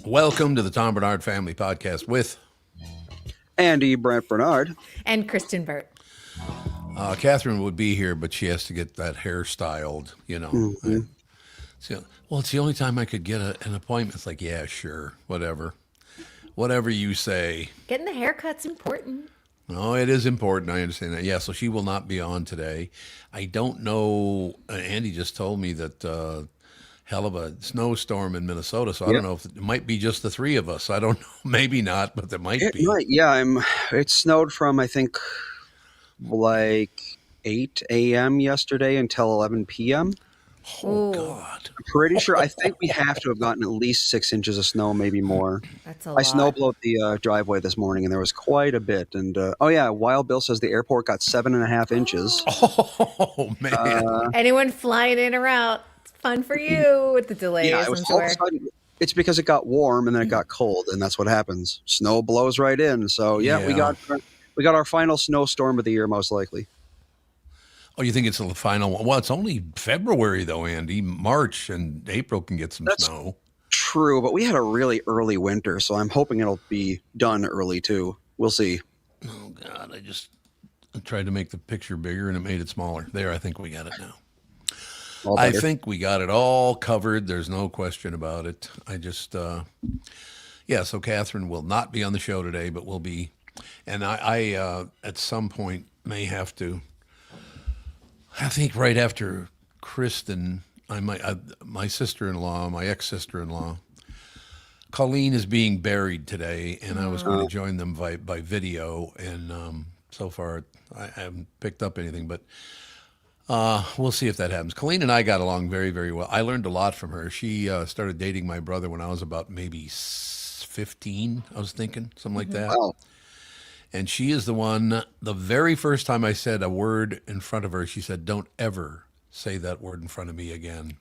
Welcome to the Tom Barnard Family Podcast with Andy Brent Barnard. And Kristen Burt. Catherine would be here, but she has to get that hair styled, you know. Mm-hmm. It's the only time I could get an appointment. It's like, yeah, sure, whatever. Whatever you say. Getting the haircut's important. No, it is important. I understand that. Yeah, so she will not be on today. I don't know. Andy just told me that hell of a snowstorm in Minnesota, so I don't know if it might be just the three of us. I don't know. Maybe not, but there might be. Yeah, it snowed from, I think, like 8 a.m. yesterday until 11 p.m. Oh, God. I'm pretty sure. I think we have to have gotten at least 6 inches of snow, maybe more. That's a lot. I snowblowed the driveway this morning, and there was quite a bit. And, Wild Bill says the airport got 7.5 inches. Oh, man. Anyone flying in or out, it's fun for you with the delays, Yeah, it was I'm all of sure. a sudden. It's because it got warm and then it got cold, and that's what happens. Snow blows right in. So, Yeah. we got our final snowstorm of the year, most likely. Oh, you think it's the final one? Well, it's only February, though, Andy. March and April can get some snow. True, but we had a really early winter, so I'm hoping it'll be done early, too. We'll see. Oh, God. I tried to make the picture bigger, and it made it smaller. There, I think we got it now. I think we got it all covered. There's no question about it. I just, so Catherine will not be on the show today, but will be, and I at some point may have to, I think right after Kristen, my sister-in-law, my ex-sister-in-law, Colleen is being buried today, and I was going to join them by video, and so far I haven't picked up anything, but we'll see if that happens. Colleen and I got along very, very well. I learned a lot from her. She started dating my brother when I was about maybe 15, I was thinking, something like that. Wow. And she is the one, the very first time I said a word in front of her, she said, "Don't ever say that word in front of me again."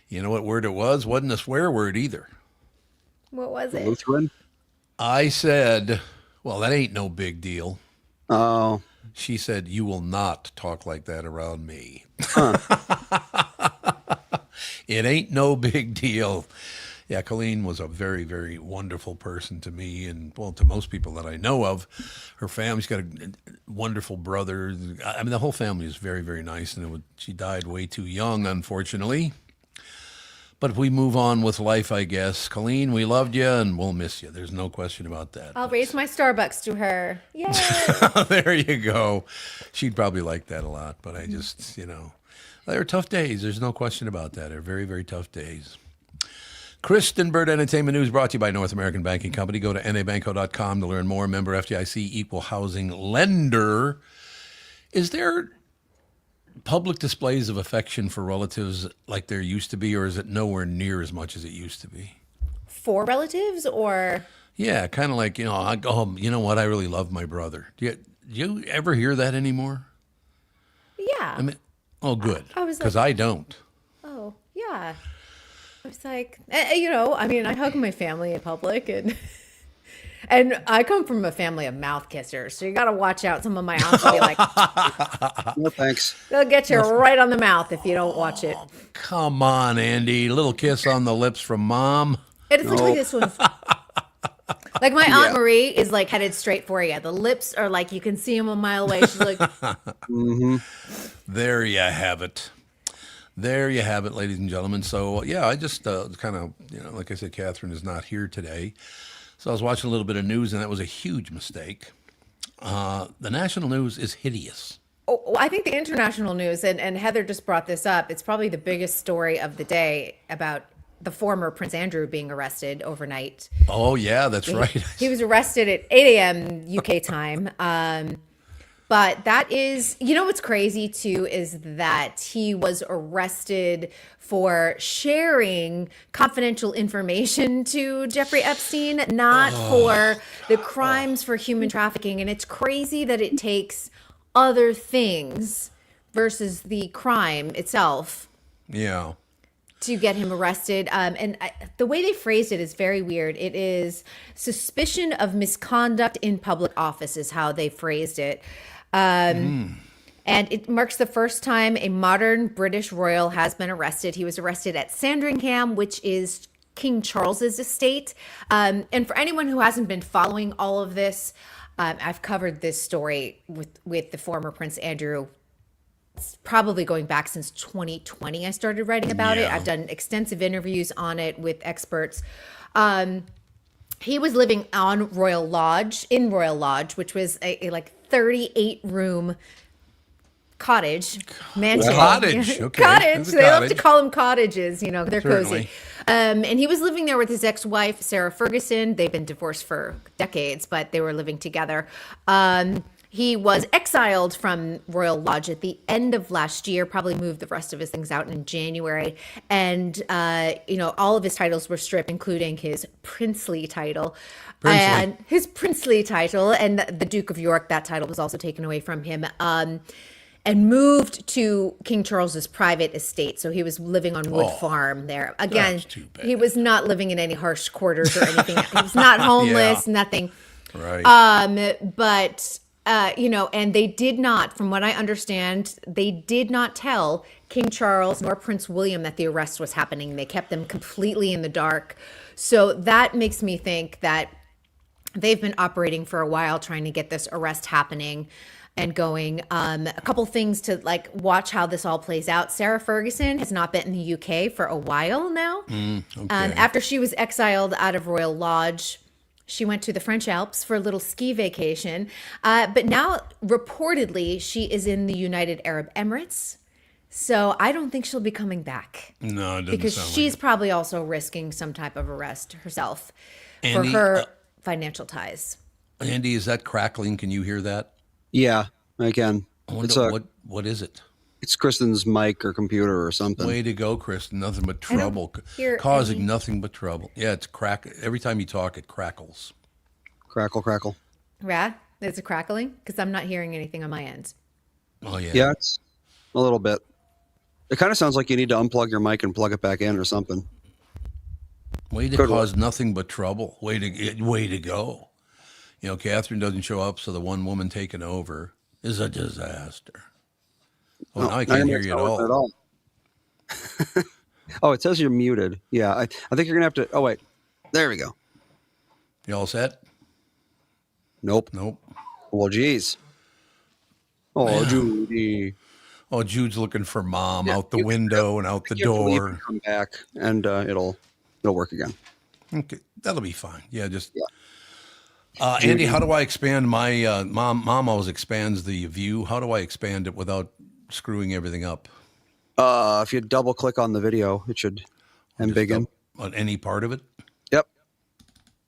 You know what word it was? Wasn't a swear word either. What was it? Lutheran? I said, "Well, that ain't no big deal." Oh. She said, "You will not talk like that around me." Huh. It ain't no big deal. Yeah, Colleen was a very, very wonderful person to me and, well, to most people that I know of. Her family's got a wonderful brother. I mean, the whole family is very, very nice. And she died way too young, unfortunately. But we move on with life, I guess. Colleen, we loved you and we'll miss you. There's no question about that. I'll raise my Starbucks to her. Yay! There you go. She'd probably like that a lot. But I just, they're tough days. There's no question about that. They're very, very tough days. Kristen Burt Entertainment News brought to you by North American Banking Company. Go to nabanco.com to learn more. Member FDIC, equal housing lender. Is there public displays of affection for relatives like there used to be, or is it nowhere near as much as it used to be? For relatives or? Yeah, kind of like, I go, you know what? I really love my brother. Do you ever hear that anymore? Yeah. I mean, oh, good. I was because like, I don't. Oh, yeah. I was like, I hug my family in public, and I come from a family of mouth kissers, so you got to watch out. Some of my aunts will be like, No, thanks. they'll get you right on the mouth if you don't watch it. Come on, Andy. Little kiss on the lips from Mom. It's like this one. Like my Aunt Marie is like headed straight for you. The lips are like, you can see them a mile away. She's like, There you have it. There you have it, ladies and gentlemen. So, I just kind of, like I said, Catherine is not here today. So I was watching a little bit of news, and that was a huge mistake. The national news is hideous. Oh, I think the international news, and Heather just brought this up, it's probably the biggest story of the day about the former Prince Andrew being arrested overnight. Oh, yeah, that's right. He was arrested at 8 a.m. UK time. But that is, what's crazy too is that he was arrested for sharing confidential information to Jeffrey Epstein, not for the crimes for human trafficking. And it's crazy that it takes other things versus the crime itself. Yeah. To get him arrested. The way they phrased it is very weird. It is suspicion of misconduct in public office is how they phrased it. And it marks the first time a modern British royal has been arrested. He was arrested at Sandringham, which is King Charles's estate. And for anyone who hasn't been following all of this, I've covered this story with the former Prince Andrew. It's probably going back since 2020. I started writing about it. I've done extensive interviews on it with experts. He was living on in Royal Lodge, which was a like 38-room cottage mansion. Cottage, okay. Cottage. They love to call them cottages. You know, they're Certainly. cozy. And he was living there with his ex-wife, Sarah Ferguson. They've been divorced for decades, but they were living together. He was exiled from Royal Lodge at the end of last year, probably moved the rest of his things out in January. And, you know, all of his titles were stripped, including his princely title. And his princely title, and the Duke of York, that title was also taken away from him. And moved to King Charles's private estate. So he was living on Wood Farm there. Again, that's too bad. he was not living in any harsh quarters or anything. He was not homeless, nothing. Right. But you know, and they did not, from what I understand, they did not tell King Charles nor Prince William that the arrest was happening. They kept them completely in the dark. So that makes me think that they've been operating for a while trying to get this arrest happening and going. A couple things to like watch how this all plays out. Sarah Ferguson has not been in the UK for a while now. Okay. After she was exiled out of Royal Lodge, she went to the French Alps for a little ski vacation. But now, reportedly, she is in the United Arab Emirates. So I don't think she'll be coming back. No, it doesn't because sound she's like probably also risking some type of arrest herself Andy, for her financial ties. Andy, is that crackling? Can you hear that? Yeah, I can. I wonder It's what is it? it's Kristen's mic or computer or something. Way to go, Kristen. Nothing but trouble. hear Causing any- nothing but trouble. Yeah, it's crack. Every time you talk, it crackles. Crackle, crackle. Rad? Is it crackling? Because I'm not hearing anything on my end. Oh, yeah. Yeah, it's a little bit. It kind of sounds like you need to unplug your mic and plug it back in or something. Way to Good cause nothing but trouble. Way to go. You know, Catherine doesn't show up, so the one woman taking over is a disaster. Oh, now I can't hear you at all. Oh, it says you're muted. Yeah, I think you're going to have to. Oh, wait. There we go. You all set? Nope. Nope. Well, geez. Oh, Judy. Oh, Jude's looking for mom out the window and out the You have to leave door. and come back, and it'll work again. Okay, that'll be fine. Yeah, just. Andy, how do I expand my mom always expands the view. How do I expand it without screwing everything up? If you double click on the video, it should embiggen. On any part of it? Yep.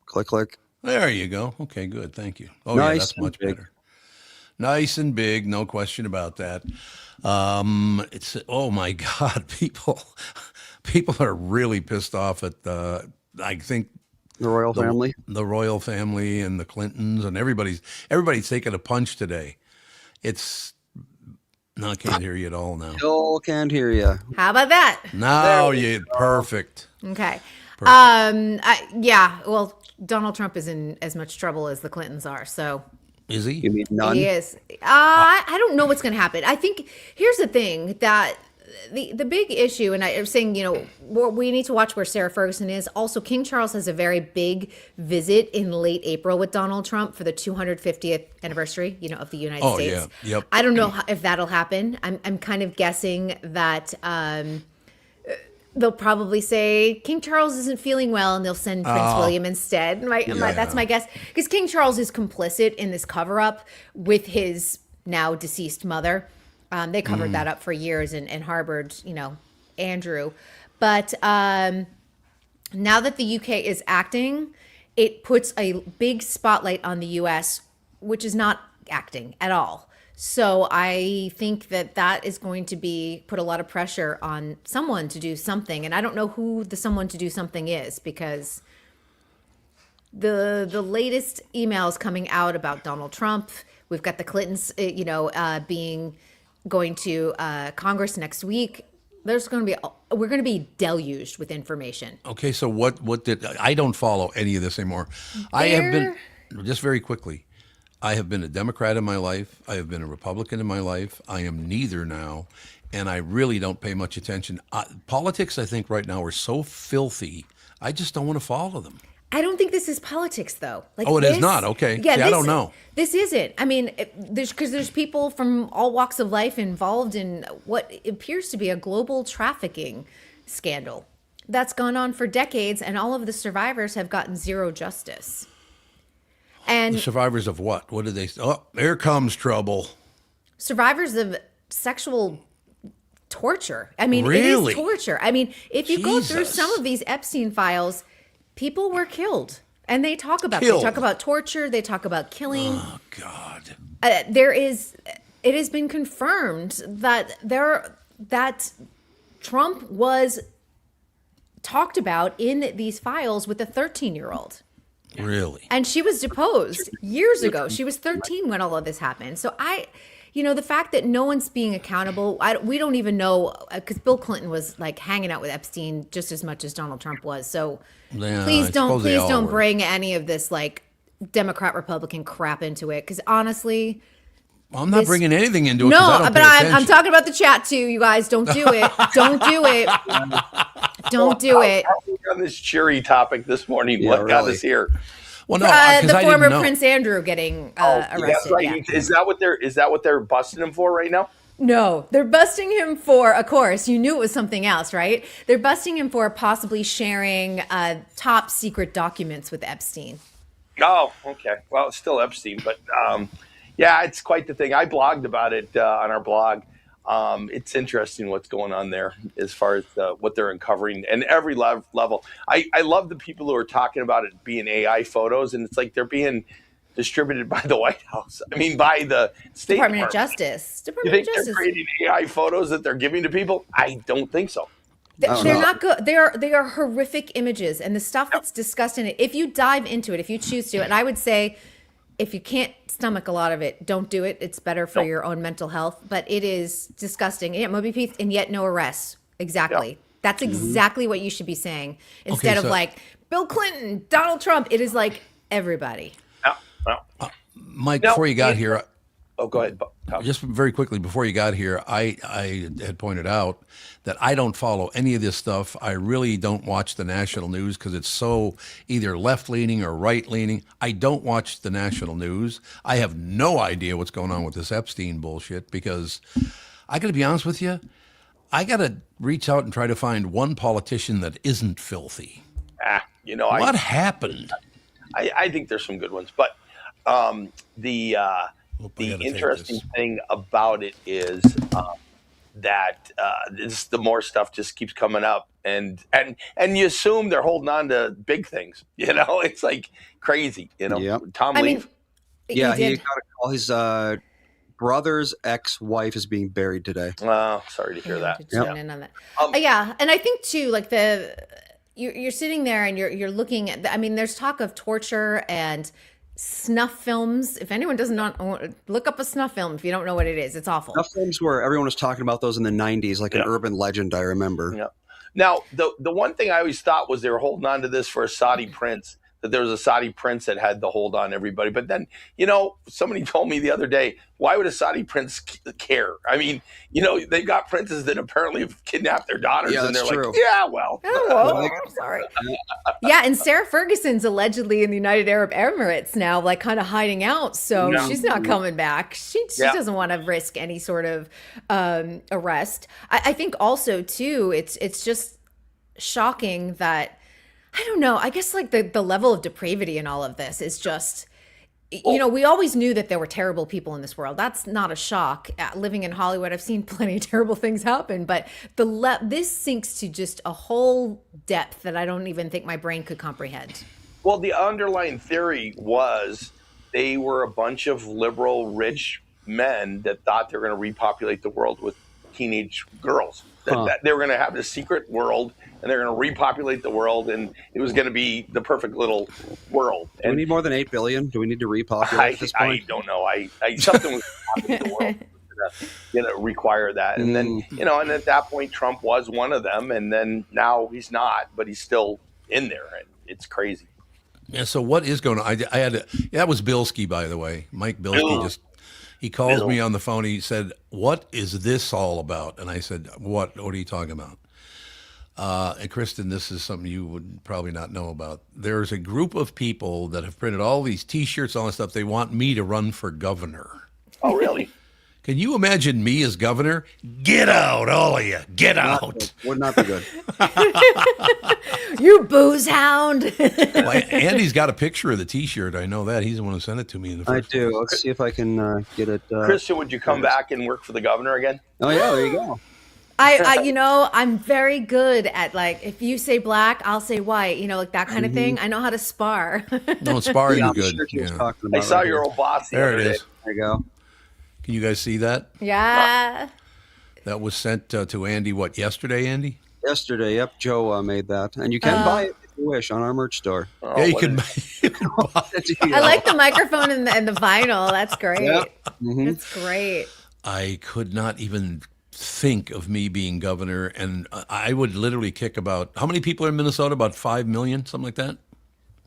Click, click. There you go. Okay, good. Thank you. Oh, Nice yeah, that's and much big. better. Nice and big, no question about that. It's oh my God, people are really pissed off at I think The royal family. the royal family and the Clintons and everybody's taking a punch today. It's no, I can't hear you at all now. Still can't hear you. How about that? Now you perfect. Okay. Perfect. Yeah. Well, Donald Trump is in as much trouble as the Clintons are. So Is he? You mean none? he is. I don't know what's going to happen. I think here's the thing that the big issue, and I'm saying, you know, we need to watch where Sarah Ferguson is. Also, King Charles has a very big visit in late April with Donald Trump for the 250th anniversary, you know, of the United Oh, States. yeah. Yep. I don't know if that'll happen. I'm kind of guessing that they'll probably say King Charles isn't feeling well, and they'll send Prince William instead. That's my guess, because King Charles is complicit in this cover up with his now deceased mother. They covered that up for years and harbored, you know, Andrew. But now that the UK is acting, it puts a big spotlight on the US, which is not acting at all. So I think that is going to put a lot of pressure on someone to do something. And I don't know who the someone to do something is, because the latest emails coming out about Donald Trump, we've got the Clintons, going to Congress next week. We're going to be deluged with information. Okay, so what did I don't follow any of this anymore. I have been just very quickly. I have been a Democrat in my life. I have been a Republican in my life. I am neither now, and I really don't pay much attention. Politics, I think, right now are so filthy. I just don't want to follow them. I don't think this is politics, though. Like, Oh, it is not? Okay. Yeah, See, I don't know. This isn't. I mean, there's people from all walks of life involved in what appears to be a global trafficking scandal that's gone on for decades, and all of the survivors have gotten zero justice. And The survivors of what? What did they say? Oh, here comes trouble. survivors of sexual torture. I mean, Really? it is torture. I mean, if you go through Jesus. some of these Epstein files, people were killed. And they talk about Killed. They talk about torture, they talk about killing. Oh, God. It has been confirmed that Trump was talked about in these files with a 13-year-old. Really? And she was deposed years ago. She was 13 when all of this happened. So the fact that no one's being accountable, we don't even know, because Bill Clinton was like hanging out with Epstein just as much as Donald Trump was. So Yeah, please I don't suppose they all were. bring any of this like Democrat Republican crap into it. Because honestly, Well, I'm not this- bringing anything into it because I no, don't but pay I'm attention. talking about the chat too. You guys, don't do it. Don't do it. Don't do it. How are we on this cheery topic this morning? Yeah, What got really. us here? Well, no, The because I former didn't know. Prince Andrew getting That's arrested. right. Yeah. Is that what they're busting him for right now? No, they're busting him for, of course, you knew it was something else, right? They're busting him for possibly sharing top secret documents with Epstein. Oh, okay. Well, it's still Epstein, but yeah, it's quite the thing. I blogged about it on our blog. It's interesting what's going on there as far as what they're uncovering and every level. I love the people who are talking about it being AI photos, and it's like they're being distributed by the White House. I mean, by the State Department of Department. Justice. You Department think of they're Justice. creating AI photos that they're giving to people? I don't think so. don't They're know. not good. They are horrific images, and the stuff that's discussed in it. If you dive into it, if you choose to, and I would say, if you can't stomach a lot of it, don't do it. It's better for your own mental health. But it is disgusting. Yeah, Moby Peace, and yet no arrests. Exactly. Yeah. That's exactly what you should be saying instead of so- like Bill Clinton, Donald Trump. It is like everybody. Yeah. Well, Mike, No, before you got it- here, oh, go ahead. Tom. just very quickly before you got here, I had pointed out that I don't follow any of this stuff. I really don't watch the national news because it's so either left-leaning or right-leaning. I don't watch the national news. I have no idea what's going on with this Epstein bullshit because I got to be honest with you, I got to reach out and try to find one politician that isn't filthy. What happened? I think there's some good ones, but the I gotta take interesting this. thing about it is that the more stuff just keeps coming up, and you assume they're holding on to big things. It's like crazy. Yep. Tom I Leaf. mean, Yeah, he he did. got a call. His brother's ex-wife is being buried today. Sorry to hear Yeah, that. to tune in on that. Yeah, and I think too, like you're sitting there and you're looking at. I mean, there's talk of torture and snuff films. If anyone doesn't know, look up a snuff film if you don't know what it is. It's awful. Enough films where everyone was talking about those in the 90s, like an Yeah. urban legend, I remember. Yeah. Now, the one thing I always thought was they were holding on to this for a Saudi prince, that there was a Saudi prince that had the hold on everybody. But then, somebody told me the other day, why would a Saudi prince care? I mean, they've got princes that apparently have kidnapped their daughters, Yeah, and they're that's true. like, yeah, well. Oh, well, I'm sorry. Yeah, and Sarah Ferguson's allegedly in the United Arab Emirates now, like kind of hiding out. So No. she's not coming back. She Yeah. doesn't want to risk any sort of arrest. I think also too, it's just shocking that I don't know. I guess like the level of depravity in all of this is just. We always knew that there were terrible people in this world. That's not a shock. Living in Hollywood, I've seen plenty of terrible things happen, but this sinks to just a whole depth that I don't even think my brain could comprehend. Well, the underlying theory was they were a bunch of liberal, rich men that thought they were going to repopulate the world with teenage girls. That they were going to have this secret world, and they're going to repopulate the world, and it was going to be the perfect little world. Do we And need more than 8 billion? Do we need to repopulate at this I point? don't know. Something was happening in the world going to require that, and then and at that point, Trump was one of them, and then now he's not, but he's still in there, and it's crazy. Yeah. So what is going on? I had that was Bilski, by the way. Mike Bilski Bill. he calls Bill. me on the phone. He said, "What is this all about?" And I said, "What? What are you talking about?" And Kristen, this is something you would probably not know about. There's a group of people that have printed all these T-shirts, all this stuff. They want me to run for governor. Oh, really? Can you imagine me as governor? Get out, all of you. Get out. Would not be good. You booze hound. Well, Andy's got a picture of the T-shirt. I know that. He's the one who sent it to me in the I first do. place. Let's see if I can get it. Kristen, would you come back and work for the governor again? Oh yeah, there you go. I'm very good at, like, if you say black, I'll say white, like that kind of thing. I know how to spar. No, sparring Yeah, is I'm good. sure she was Yeah. talking I about saw right your here. old boss the There other it day. is. There you go. Can you guys see that? Yeah. That was sent to Andy, yesterday, Andy? Yesterday, yep, Joe made that, and you can buy it if you wish on our merch store. Oh, Yeah, you what can, is- you can buy it. I like the microphone and the vinyl. That's great. Yeah. Mhm. That's great. I could not even think of me being governor, and I would literally kick about, how many people are in Minnesota? About 5 million, something like that?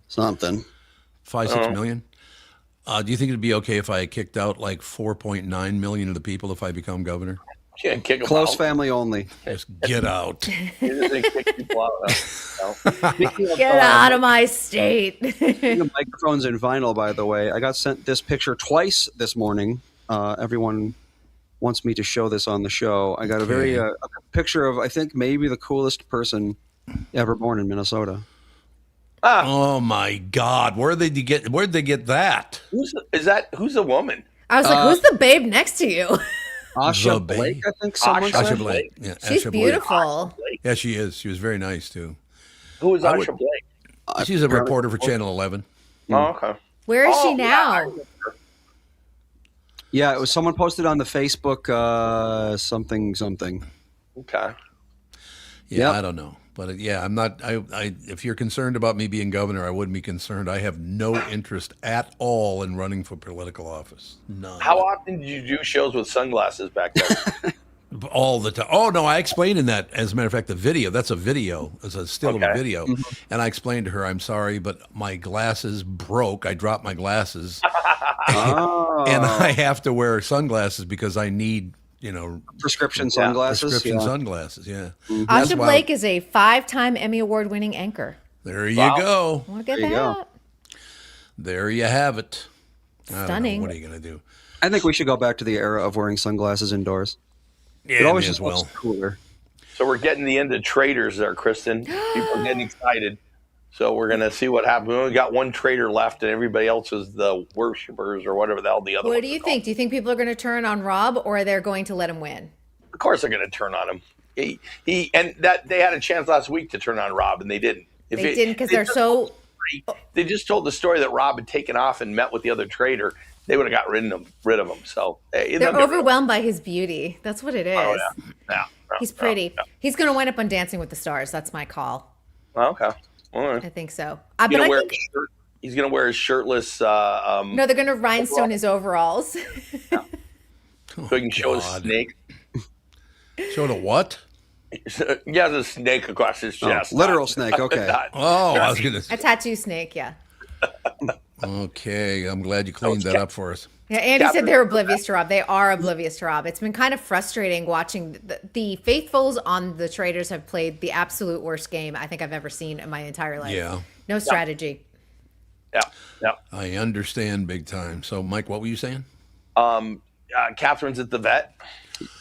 Something. 6 million? Do you think it'd be okay if I kicked out like 4.9 million of the people if I become governor? Can't kick 'em Close out. family only. Just get out. You just think kick people out, no. Speaking of, Get out of my state. The microphone's in vinyl, by the way. I got sent this picture twice this morning. Everyone wants me to show this on the show. I got a picture of, I think, maybe the coolest person ever born in Minnesota. Oh my God! Where'd they get that? Who's the woman? I was like, who's the babe next to you? Asha The Blake, Babe. I think someone Asha said. Asha Blake. Yeah, She's Asha Blake. beautiful. Blake. Yeah, she is. She was very nice too. Who is I Asha would- Blake? She's a reporter for Channel 11. Oh, okay. Where is Oh, she yeah, now? I remember. Yeah, it was someone posted on the Facebook something. Okay. Yeah, Yep. I don't know, but yeah, I'm not. If you're concerned about me being governor, I wouldn't be concerned. I have no interest at all in running for political office. None. How often did you do shows with sunglasses back then? All the time. Oh no, I explained in that. As a matter of fact, the video. That's a video. It's a still of a Okay. video, and I explained to her, "I'm sorry, but my glasses broke. I dropped my glasses, Oh, and I have to wear sunglasses because I need, prescription sunglasses. prescription Yeah. sunglasses. Yeah, That's Asha why- Blake is a 5-time Emmy Award-winning anchor. There you Wow. go. Want to get There you that? go. There you have it. I don't know. Stunning. What are you gonna do? I think we should go back to the era of wearing sunglasses indoors. Yeah, It always may just as well. looks cooler. So we're getting the end of Traitors there, Kristen. People are getting excited. So we're going to see what happens. We only got one traitor left, and everybody else is the worshipers or whatever the hell the other What ones do you are think? Do you think people are going to turn on Rob, or they're going to let him win? called. Of course they're going to turn on him. He and that they had a chance last week to turn on Rob, and they didn't. If They it- didn't because they they're just- so. They just told the story that Rob had taken off and met with the other traitor. They would have got rid of him. So They're overwhelmed by his beauty. That's what it is. Oh, yeah. He's pretty. He's going to wind up on Dancing with the Stars. That's my call. Oh, okay. All right. I think so. He's But gonna I wear think his shirt. He's gonna wear his shirtless. no, they're going to rhinestone his overalls. So he can show his God. snake. Show the what? He has a snake across his chest. literal snake, okay. Oh, I was gonna. A tattoo snake, yeah. Okay, I'm glad you cleaned that up for us. Yeah, Andy said they're oblivious to Rob. They are oblivious to Rob. It's been kind of frustrating watching the faithfuls on the Traitors have played the absolute worst game I think I've ever seen in my entire life. Yeah, No strategy. Yeah. I understand big time. So, Mike, what were you saying? Catherine's at the vet.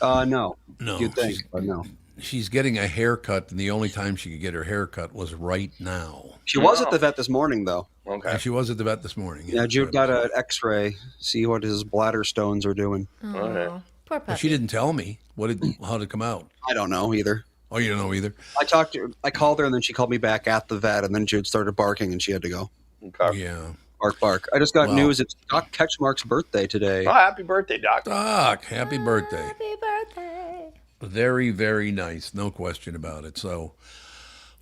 No. No, You'd think, but no. She's getting a haircut, and the only time she could get her haircut was right now. She was at the vet this morning, though. Okay. And she was at the vet this morning. Yeah, Jude got an X-ray, see what his bladder stones are doing. Okay. Poor But puppy. she didn't tell me. How did it come out? I don't know either. Oh, you don't know either? I called her, and then she called me back at the vet, and then Jude started barking, and she had to go. Okay. Yeah. Bark, bark. I just got Wow. news. It's Doc Ketchmark's birthday today. Oh, happy birthday, Doc. Doc, happy birthday. Happy birthday. Very, very nice. No question about it. So,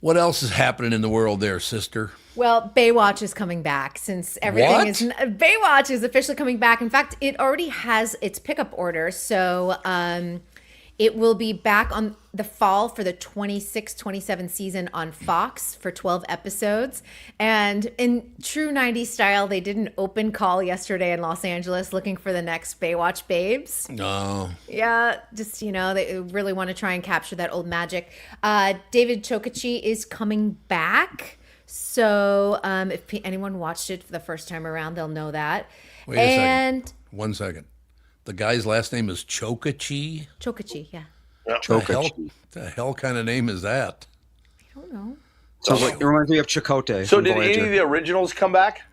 what else is happening in the world there, sister? Well, Baywatch is coming back since everything What? is Baywatch is officially coming back. In fact, it already has its pickup order. So It will be back on the fall for the 26-27 season on Fox for 12 episodes. And in true 90s style, they did an open call yesterday in Los Angeles looking for the next Baywatch babes. Oh, Yeah, just, they really want to try and capture that old magic. David Chokachi is coming back. So if anyone watched it for the first time around, they'll know that. wait a second. 1 second. The guy's last name is Chokachi? Chokachi, yeah. The hell kind of name is that? I don't know. Sounds like it reminds me of Chakotay. So from did Voyager. any of the originals come back?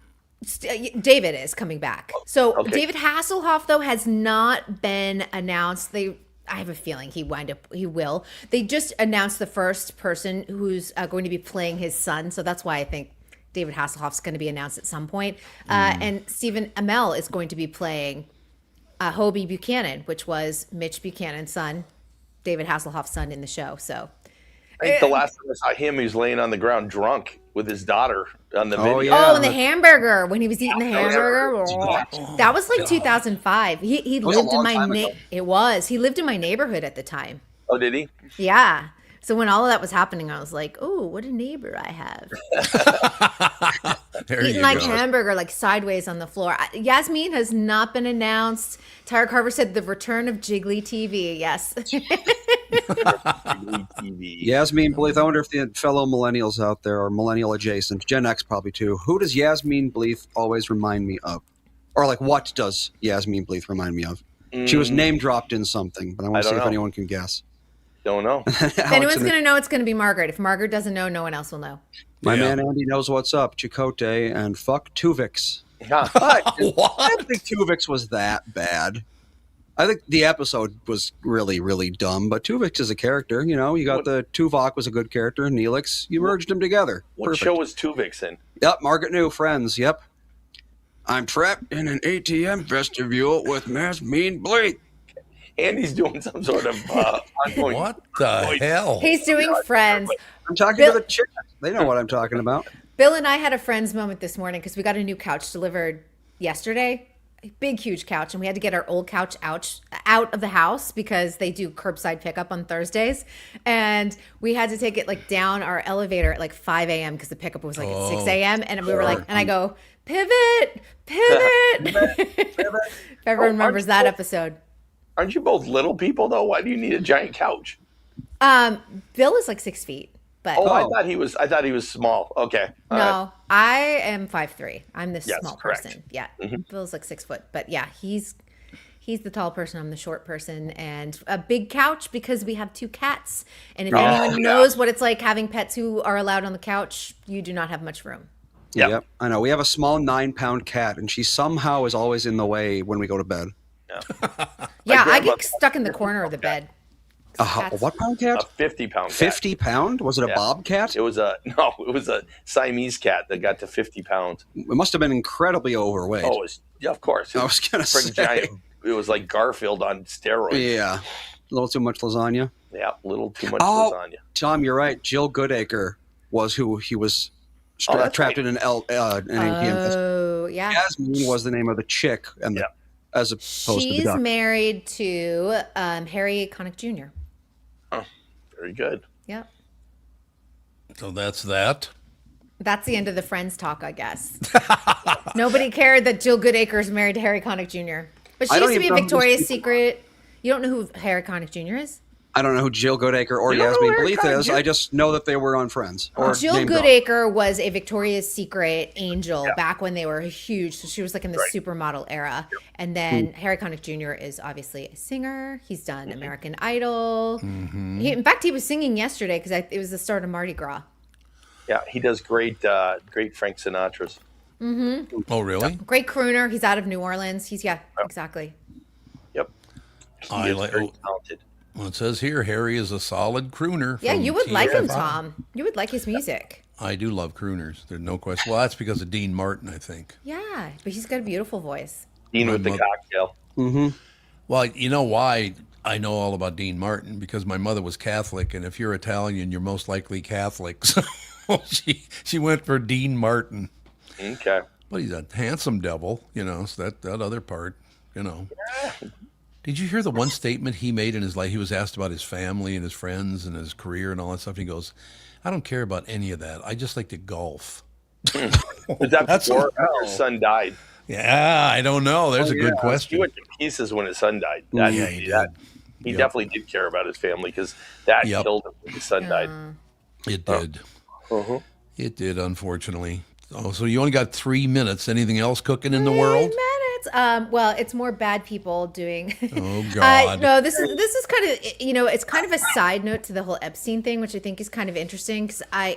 David is coming back. So Okay. David Hasselhoff, though, has not been announced. I have a feeling he will. They just announced the first person who's going to be playing his son. So that's why I think David Hasselhoff's going to be announced at some point. And Stephen Amell is going to be playing Hobie Buchanan, which was Mitch Buchanan's son, David Hasselhoff's son in the show. So I think the last time I saw him, he was laying on the ground drunk with his daughter on the video. yeah. and the hamburger, when he was eating the hamburger. That was like 2005. He was a lived in long my time ago. It was. He lived in my neighborhood at the time. Oh, did he? Yeah. So when all of that was happening, I was like, "Oh, what a neighbor I have!" There Eating you like go. hamburger, like sideways on the floor. Yasmin has not been announced. Tyra Carver said the return of Jiggly TV. Yes. TV. Yasmin Bleeth. I wonder if the fellow millennials out there are millennial adjacent. Gen X probably too. Who does Yasmin Bleeth always remind me of? Or like what does Yasmin Bleeth remind me of? She was name dropped in something, but I want to I see don't if know. anyone can guess. Don't know. If anyone's going to know, it's going to be Margaret. If Margaret doesn't know, no one else will know. My Yeah. man Andy knows what's up. Chakotay and fuck Tuvix. Huh. I What? don't think Tuvix was that bad. I think the episode was really, really dumb, but Tuvix is a character. You got the Tuvok was a good character, and Neelix. You merged them together. What Perfect. show was Tuvix in? Yep, Margaret New, Friends. Yep. I'm trapped in an ATM vestibule with Yasmin Bleeth. Andy's doing some sort of ongoing. What the hell? He's doing Friends. I'm talking to the chick. They know what I'm talking about. Bill and I had a Friends moment this morning because we got a new couch delivered yesterday. A big, huge couch. And we had to get our old couch out of the house because they do curbside pickup on Thursdays. And we had to take it like down our elevator at like 5 a.m. because the pickup was like at 6 a.m. And we were like, and I go, pivot. If everyone remembers that episode. Aren't you both little people though? Why do you need a giant couch? Bill is like 6 feet. But Oh, I thought he was small. Okay. All no, right. I am 5'3". I'm this Yes, small correct. person. Yeah. Bill's like 6 foot. But yeah, he's the tall person. I'm the short person. And a big couch because we have 2 cats. And if anyone knows what it's like having pets who are allowed on the couch, you do not have much room. Yep. I know. We have a small 9-pound cat, and she somehow is always in the way when we go to bed. Yeah, I grandma- get stuck in the corner of the bed. A Cats. what pound A cat? 50-pound cat. 50 pound? Was it a Yeah. bobcat? It was a Siamese cat that got to 50 pounds. It must have been incredibly overweight. Oh, yeah, of course. I was gonna Friggin' say. giant. It was like Garfield on steroids. Yeah. A little too much lasagna. Yeah, a little too much Oh. lasagna. Tom, you're right. Jill Goodacre was who he was that's trapped right. in an ATM. Oh, yeah. Yasmin was the name of the chick, and Yeah. as opposed to the She's duck. married to Harry Connick Jr. Very good. Yep. So that's that. That's the end of the Friends talk, I guess. Nobody cared that Jill Goodacre is married to Harry Connick Jr. But she I don't used to be even a know who these Victoria's people Secret. You don't know who Harry Connick Jr. is? I don't know who Jill Goodacre or You don't know Yasmin who Eric Bleeth is. Connick I just know that they were on Friends. Or Jill name drop. Goodacre was a Victoria's Secret angel back when they were huge. So she was like in the supermodel era. And then Harry Connick Jr. is obviously a singer. He's done American Idol. In fact, he was singing yesterday because it was the start of Mardi Gras. Yeah, he does great Frank Sinatra's. Oh, really? Great crooner. He's out of New Orleans. Exactly. Yep. I He is like- very talented. Well, it says here Harry is a solid crooner. Yeah, from you would like him, TFI. Tom. You would like his music. I do love crooners. There's no question. Well, that's because of Dean Martin, I think. Yeah, but he's got a beautiful voice. Dean My with the mother- cocktail. Well, you know why I know all about Dean Martin? Because my mother was Catholic, and if you're Italian, you're most likely Catholic. So she went for Dean Martin. Okay. But he's a handsome devil, so that other part, Did you hear the one statement he made in his life? He was asked about his family and his friends and his career and all that stuff. He goes, I don't care about any of that. I just like to golf. Was that before his son died? Yeah, I don't know. There's a good question. He went to pieces when his son died. He did. He definitely did care about his family because that killed him when his son died. It did. It did, unfortunately. Oh, so you only got 3 minutes. Anything else cooking in the world? 3 minutes. Well, it's more bad people doing. Oh God. No, this is kind of, it's kind of a side note to the whole Epstein thing, which I think is kind of interesting because I'm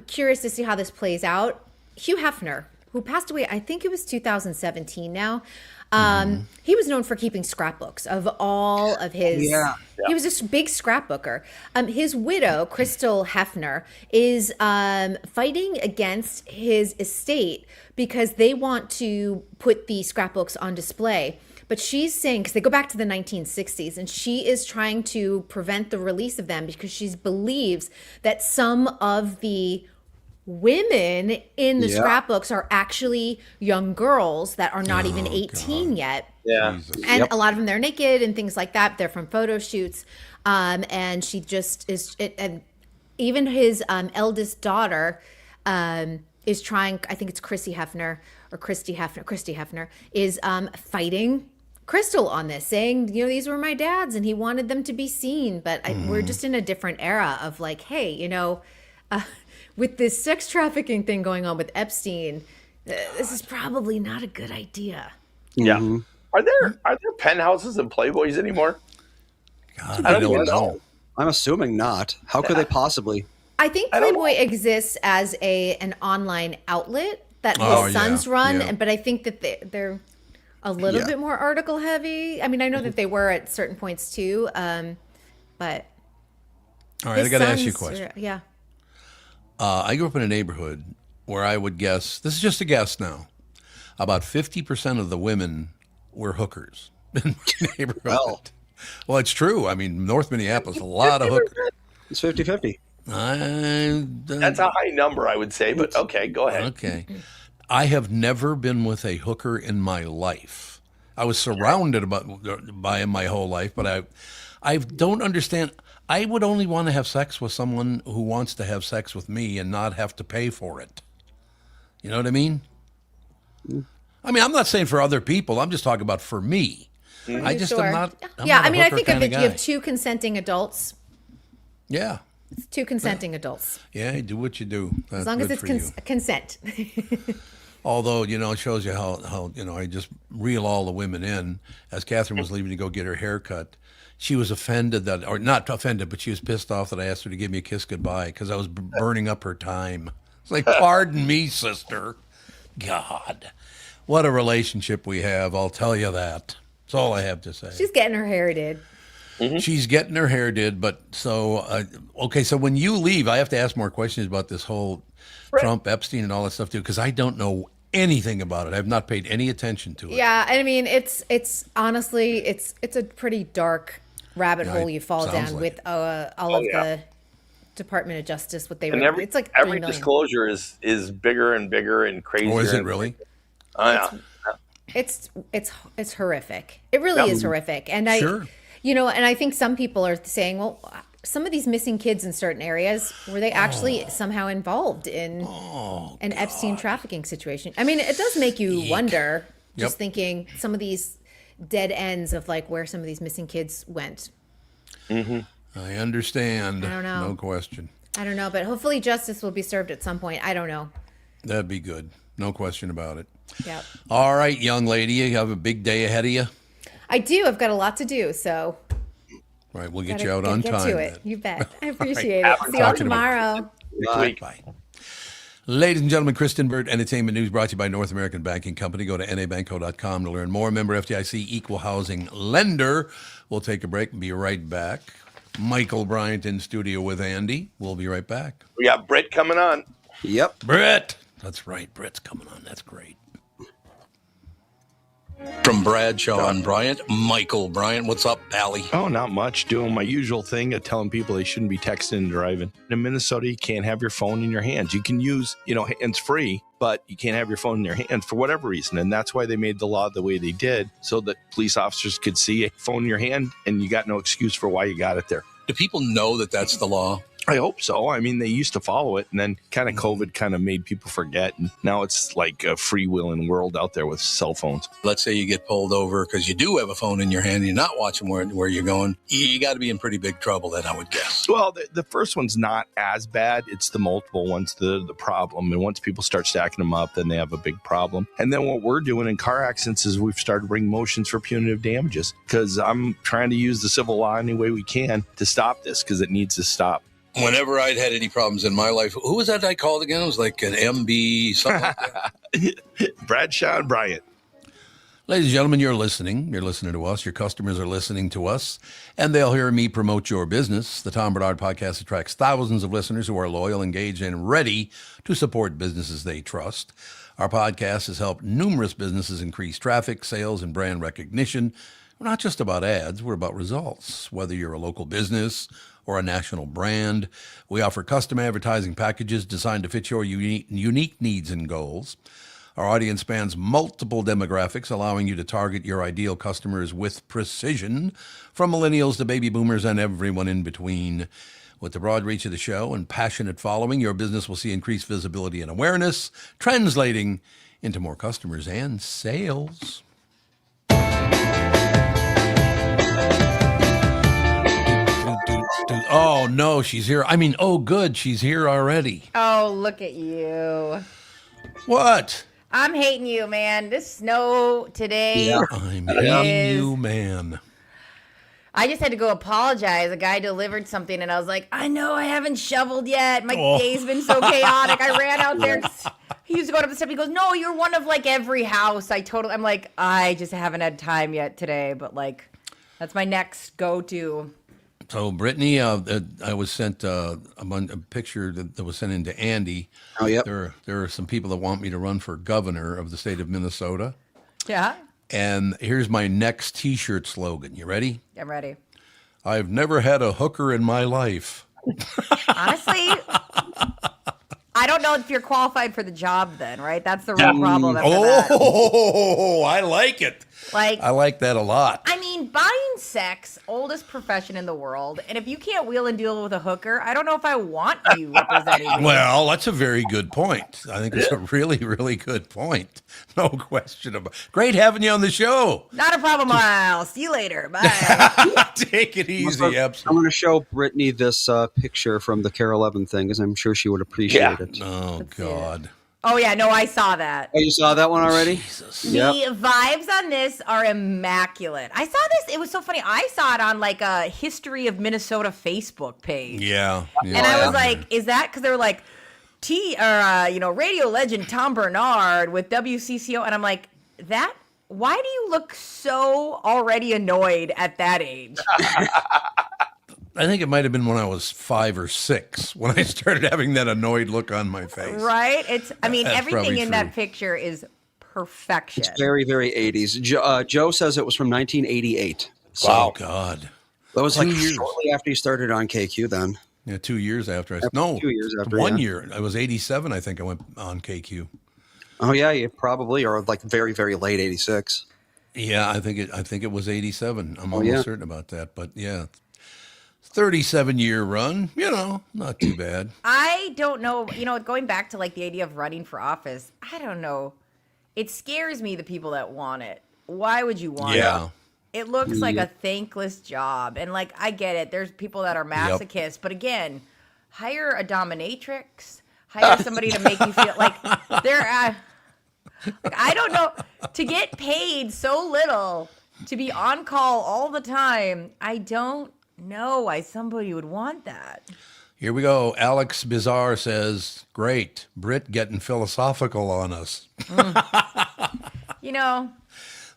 curious to see how this plays out. Hugh Heffner, who passed away, I think it was 2017 now. He was known for keeping scrapbooks of all of his. He was this big scrapbooker. His widow, Crystal Heffner, is fighting against his estate because they want to put the scrapbooks on display. But she's saying, because they go back to the 1960s, and she is trying to prevent the release of them because she believes that some of the women in the scrapbooks are actually young girls that are not even 18 yet. Yeah. And a lot of them, they're naked and things like that. They're from photo shoots. And she just is, and even his eldest daughter is trying, I think it's Chrissy Heffner, is fighting Crystal on this, saying, these were my dad's and he wanted them to be seen. But we're just in a different era of like, hey, with this sex trafficking thing going on with Epstein, this is probably not a good idea. Yeah. Are there penthouses and Playboys anymore? God, I don't know. I'm assuming not. How could they possibly? I think Playboy exists as an online outlet that his sons run, but I think that they're a little bit more article heavy. I mean, I know that they were at certain points too, but all right, I got to ask you a question. Yeah. I grew up in a neighborhood where I would guess, this is just a guess now, about 50% of the women were hookers in my neighborhood. Well, it's true. I mean, North Minneapolis, a lot of hookers. It's 50-50. That's a high number, I would say, but okay, go ahead. Okay. I have never been with a hooker in my life. I was surrounded by him my whole life, but I don't understand. I would only want to have sex with someone who wants to have sex with me and not have to pay for it. You know what I mean? I mean, I'm not saying for other people. I'm just talking about for me. I just am not. I think if you have two consenting adults. Yeah. It's two consenting adults. Yeah, do what you do. That's as long as it's consent. Although, it shows you how I just reel all the women in. As Catherine was leaving to go get her hair cut, she was offended or not offended, but she was pissed off that I asked her to give me a kiss goodbye because I was burning up her time. It's like, pardon me, sister. God, what a relationship we have. I'll tell you that. That's all I have to say. She's getting her hair did. She's getting her hair did, but so, okay, so when you leave, I have to ask more questions about this whole Trump, Epstein, and all that stuff, too, because I don't know anything about it. I've not paid any attention to it. Yeah, I mean, it's honestly, it's a pretty dark rabbit hole you fall down with all of the Department of Justice, what they were. It's like every disclosure is bigger and bigger and crazier. Oh, is it really? It's horrific. It really is horrific. And and I think some people are saying, well, some of these missing kids in certain areas, were they actually somehow involved in an Epstein trafficking situation? I mean, it does make you wonder, just thinking some of these dead ends of like where some of these missing kids went. I understand. I don't know. No question. I don't know, but hopefully justice will be served at some point. I don't know. That'd be good. No question about it. Yep. All right, young lady, you have a big day ahead of you. I do. I've got a lot to do, so. All right, we'll get you out on time. Get to it. You bet. I appreciate it. See you all tomorrow. Bye. Ladies and gentlemen, Kristen Burt Entertainment News brought to you by North American Banking Company. Go to nabanco.com to learn more. Member FDIC, equal housing lender. We'll take a break and be right back. Michael Bryant in studio with Andy. We'll be right back. We got Britt coming on. Yep. Britt. That's right. Britt's coming on. That's great. From Bradshaw and Bryant, Michael Bryant. What's up, Allie? Oh, not much. Doing my usual thing of telling people they shouldn't be texting and driving. In Minnesota, you can't have your phone in your hands. You can use, hands-free, but you can't have your phone in your hand for whatever reason. And that's why they made the law the way they did, so that police officers could see a phone in your hand and you got no excuse for why you got it there. Do people know that that's the law? I hope so. I mean, they used to follow it, and then kind of COVID kind of made people forget. And now it's like a freewheeling world out there with cell phones. Let's say you get pulled over because you do have a phone in your hand and you're not watching where you're going. You got to be in pretty big trouble then, I would guess. Well, the first one's not as bad. It's the multiple ones, the problem. And once people start stacking them up, then they have a big problem. And then what we're doing in car accidents is we've started bringing motions for punitive damages, because I'm trying to use the civil law any way we can to stop this, because it needs to stop. Whenever I'd had any problems in my life, who was that I called again? It was like an MB, something like that. Bradshaw and Bryant. Ladies and gentlemen, you're listening. You're listening to us. Your customers are listening to us, and they'll hear me promote your business. The Tom Barnard Podcast attracts thousands of listeners who are loyal, engaged, and ready to support businesses they trust. Our podcast has helped numerous businesses increase traffic, sales, and brand recognition. We're not just about ads. We're about results. Whether you're a local business or a national brand, we offer custom advertising packages designed to fit your unique needs and goals. Our audience spans multiple demographics, allowing you to target your ideal customers with precision, from millennials to baby boomers and everyone in between. With the broad reach of the show and passionate following, your business will see increased visibility and awareness, translating into more customers and sales. Oh, no, she's here. I mean, oh, good, she's here already. Oh, look at you. What? I'm hating you, man. This snow today. Yeah. I'm hating you, man. I just had to go apologize. A guy delivered something, and I was like, I know I haven't shoveled yet. My day's been so chaotic. I ran out there. He used to go up the step. He goes, no, you're one of like every house. I'm like, I just haven't had time yet today, but like, that's my next go-to. So, Brittany, I was sent a picture that was sent in to Andy. Oh, yep. There are some people that want me to run for governor of the state of Minnesota. Yeah? And here's my next T-shirt slogan. You ready? I'm ready. I've never had a hooker in my life. Honestly, I don't know if you're qualified for the job then, right? That's the real problem after that. Oh, I like it. Like, I like that a lot. I mean, buying sex, oldest profession in the world, and if you can't wheel and deal with a hooker, I don't know if I want you representing me. Well, that's a very good point. I think it's a really, really good point. No question about it. Great having you on the show. Not a problem, I'll see you later. Bye. Take it easy. I'm Absolutely. going to show Brittany this picture from the Carol Evan thing, because I'm sure she would appreciate it. Oh, God. Oh, yeah, no, I saw that. Oh, you saw that one already? Jesus. Yep. The vibes on this are immaculate. I saw this. It was so funny. I saw it on like a History of Minnesota Facebook page. Yeah. And I was like, is that because they were like, radio legend Tom Barnard with WCCO? And I'm like, why do you look so already annoyed at that age? I think it might have been when I was 5 or 6 when I started having that annoyed look on my face. Right? That's everything probably in true. that picture is perfection. It's very, very 80s. Joe says it was from 1988. So, wow. God. That was 2 like years. shortly after he started on KQ then. Yeah, 2 years after. 2 years after, 1 yeah. year. I was 87, I think I went on KQ. Oh, yeah, you probably, or like very, very late 86. Yeah, I think it was 87. I'm Oh, almost yeah. certain about that. But yeah, 37-year run, not too bad. I don't know, going back to like the idea of running for office, I don't know. It scares me, the people that want it. Why would you want it? It looks like a thankless job. And like, I get it. There's people that are masochists, but again, hire a dominatrix, hire somebody to make you feel like they're, I don't know, to get paid so little to be on call all the time. I don't know why somebody would want that. Here we go. Alex Bizarre says, great. Britt getting philosophical on us.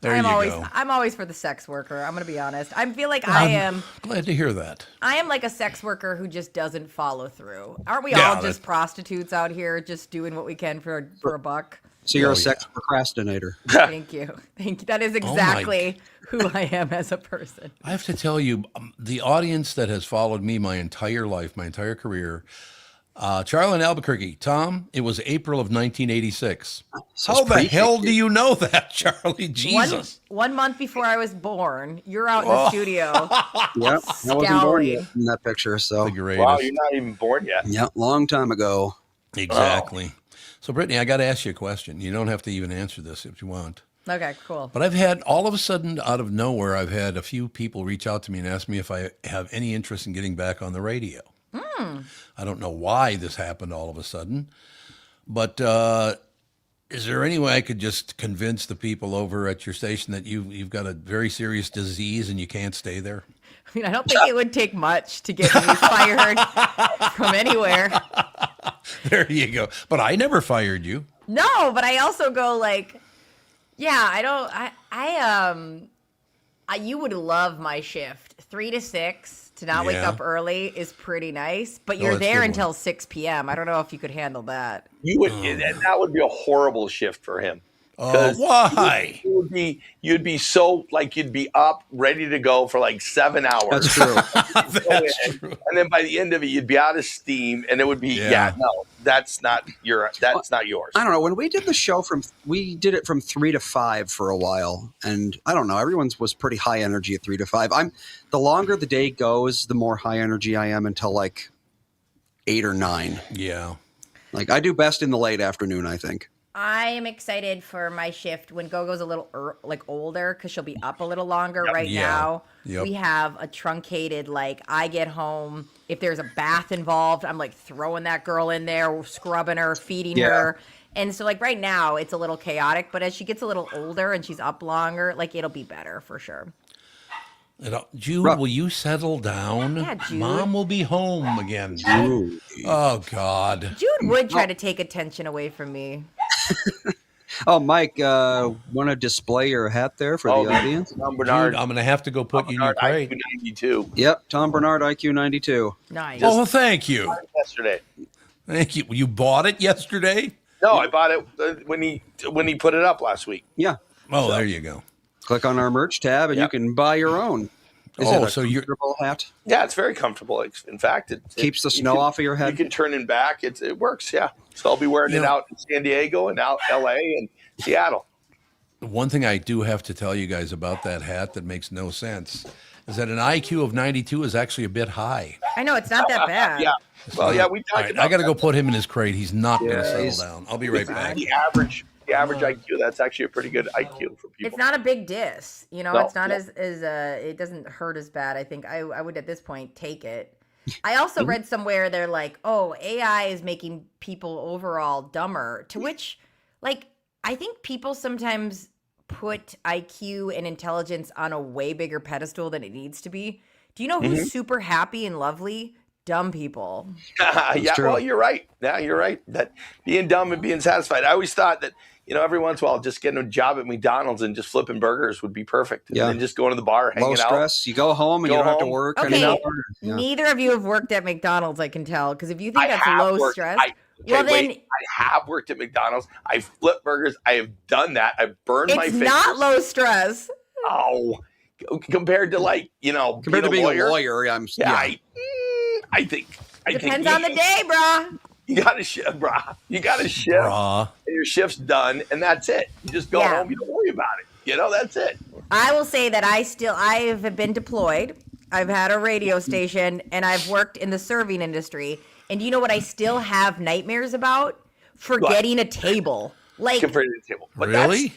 There you always, go. I'm always for the sex worker. I'm going to be honest. I feel like I am Glad to hear that. like a sex worker who just doesn't follow through. Aren't we Yeah, all just prostitutes out here just doing what we can for a buck? So you're Oh, a sex procrastinator. Thank you. That is my exactly who I am as a person. I have to tell you, the audience that has followed me my entire life, my entire career, Charlie in Albuquerque. Tom, it was April of 1986. So How it's the hell pre-KQ. do you know that, Charlie? Jesus. One month before I was born, you're out in the studio. Yep, I wasn't born Scowling. yet in that picture. So The greatest. Wow, you're not even born yet. yeah, long time ago. Exactly. So, Brittany, I got to ask you a question. You don't have to even answer this if you want. Okay, cool. But I've had, all of a sudden, out of nowhere, I've had a few people reach out to me and ask me if I have any interest in getting back on the radio. I don't know why this happened all of a sudden, but is there any way I could just convince the people over at your station that you've got a very serious disease and you can't stay there? I mean, I don't think it would take much to get me fired from anywhere. There you go. But I never fired you. No, but I also go like, yeah, you would love my shift. 3 to 6 to not wake Yeah. up early is pretty nice, but Oh, you're that's a there good until one. 6 p.m. I don't know if you could handle that. You would, and that would be a horrible shift for him. Why? You'd be so like you'd be up, ready to go for like 7 hours. That's true. That's true. And then by the end of it, you'd be out of steam, and it would be no, that's not yours. I don't know. When we did the show we did it from 3 to 5 for a while, and I don't know. Everyone's was pretty high energy at 3 to 5. The longer the day goes, the more high energy I am until like 8 or 9. Yeah. Like I do best in the late afternoon, I think. I am excited for my shift when Gogo's a little older because she'll be up a little longer. Right Yeah. now, Yep. we have a truncated, like, I get home. If there's a bath involved, I'm like throwing that girl in there, scrubbing her, feeding her. And so, like, right now, it's a little chaotic. But as she gets a little older and she's up longer, like, it'll be better for sure. Jude, will you settle down? Yeah, Jude. Mom will be home again. Ooh. Oh, God. Jude would try to take attention away from me. Oh, Mike, want to display your hat there for the audience? Tom Jude, Bernard, I'm going to have to go put you in your crate. 92 Yep, Tom Bernard, IQ 92. Nice. Oh, thank you. yesterday. Thank you. You bought it yesterday? No, I bought it when he put it up last week. Yeah. Oh, there you go. Click on our merch tab, and you Yep. can buy your own. Is Oh, it a so you're- comfortable hat? Yeah, it's very comfortable. In fact, it Keeps the you snow can- off of your head? You can turn it back. It works. Yeah. So I'll be wearing it Yeah. out in San Diego and out LA and Seattle. One thing I do have to tell you guys about that hat that makes no sense is that an IQ of 92 is actually a bit high. I know, it's not that bad. Yeah. Well, yeah, we All talked right, about I got to that. go put him in his crate. He's not going to he's- settle down. I'll be right back. The average IQ. That's actually a pretty good IQ for people. It's not a big diss, you know. No, it's not no. as it doesn't hurt as bad. I think I would at this point take it. I also read somewhere they're like, oh, AI is making people overall dumber. To which, like, I think people sometimes put IQ and intelligence on a way bigger pedestal than it needs to be. Do you know who's super happy and lovely? Dumb people. Yeah, true. well, you're right. Yeah, you're right. That being dumb and being satisfied. I always thought that, every once in a while, just getting a job at McDonald's and just flipping burgers would be perfect. Yeah. And then just going to the bar, hanging Low out. stress. You go home and Go you don't have to home. work Okay. anymore. Yeah. Neither of you have worked at McDonald's, I can tell. Because if you think I that's have low worked- stress, I have worked at McDonald's. I flipped burgers. I have done that. I've burned my it's fingers. not low stress. Oh, compared to Compared to being a lawyer, I think Depends on the day, brah. You got to shift, brah. You got to shift, Bruh. and your shift's done, and that's it. You just go Yeah. home. You don't worry about it. That's it. I will say that I've been deployed. I've had a radio station and I've worked in the serving industry. And you know what I still have nightmares about? Forgetting a table. Like, Compared to the table. But Really?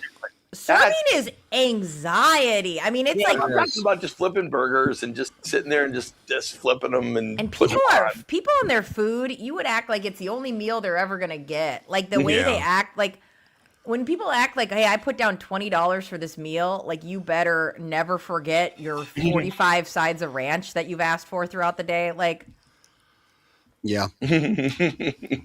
serving is anxiety. I mean, it's I'm like, talking about just flipping burgers and just sitting there and just flipping them and people putting them on. people in their food, you would act like it's the only meal they're ever going to get. Like the way they Yeah. act, like when people act like, hey, I put down $20 for this meal, like you better never forget your 45 sides of ranch that you've asked for throughout the day. Like, Yeah.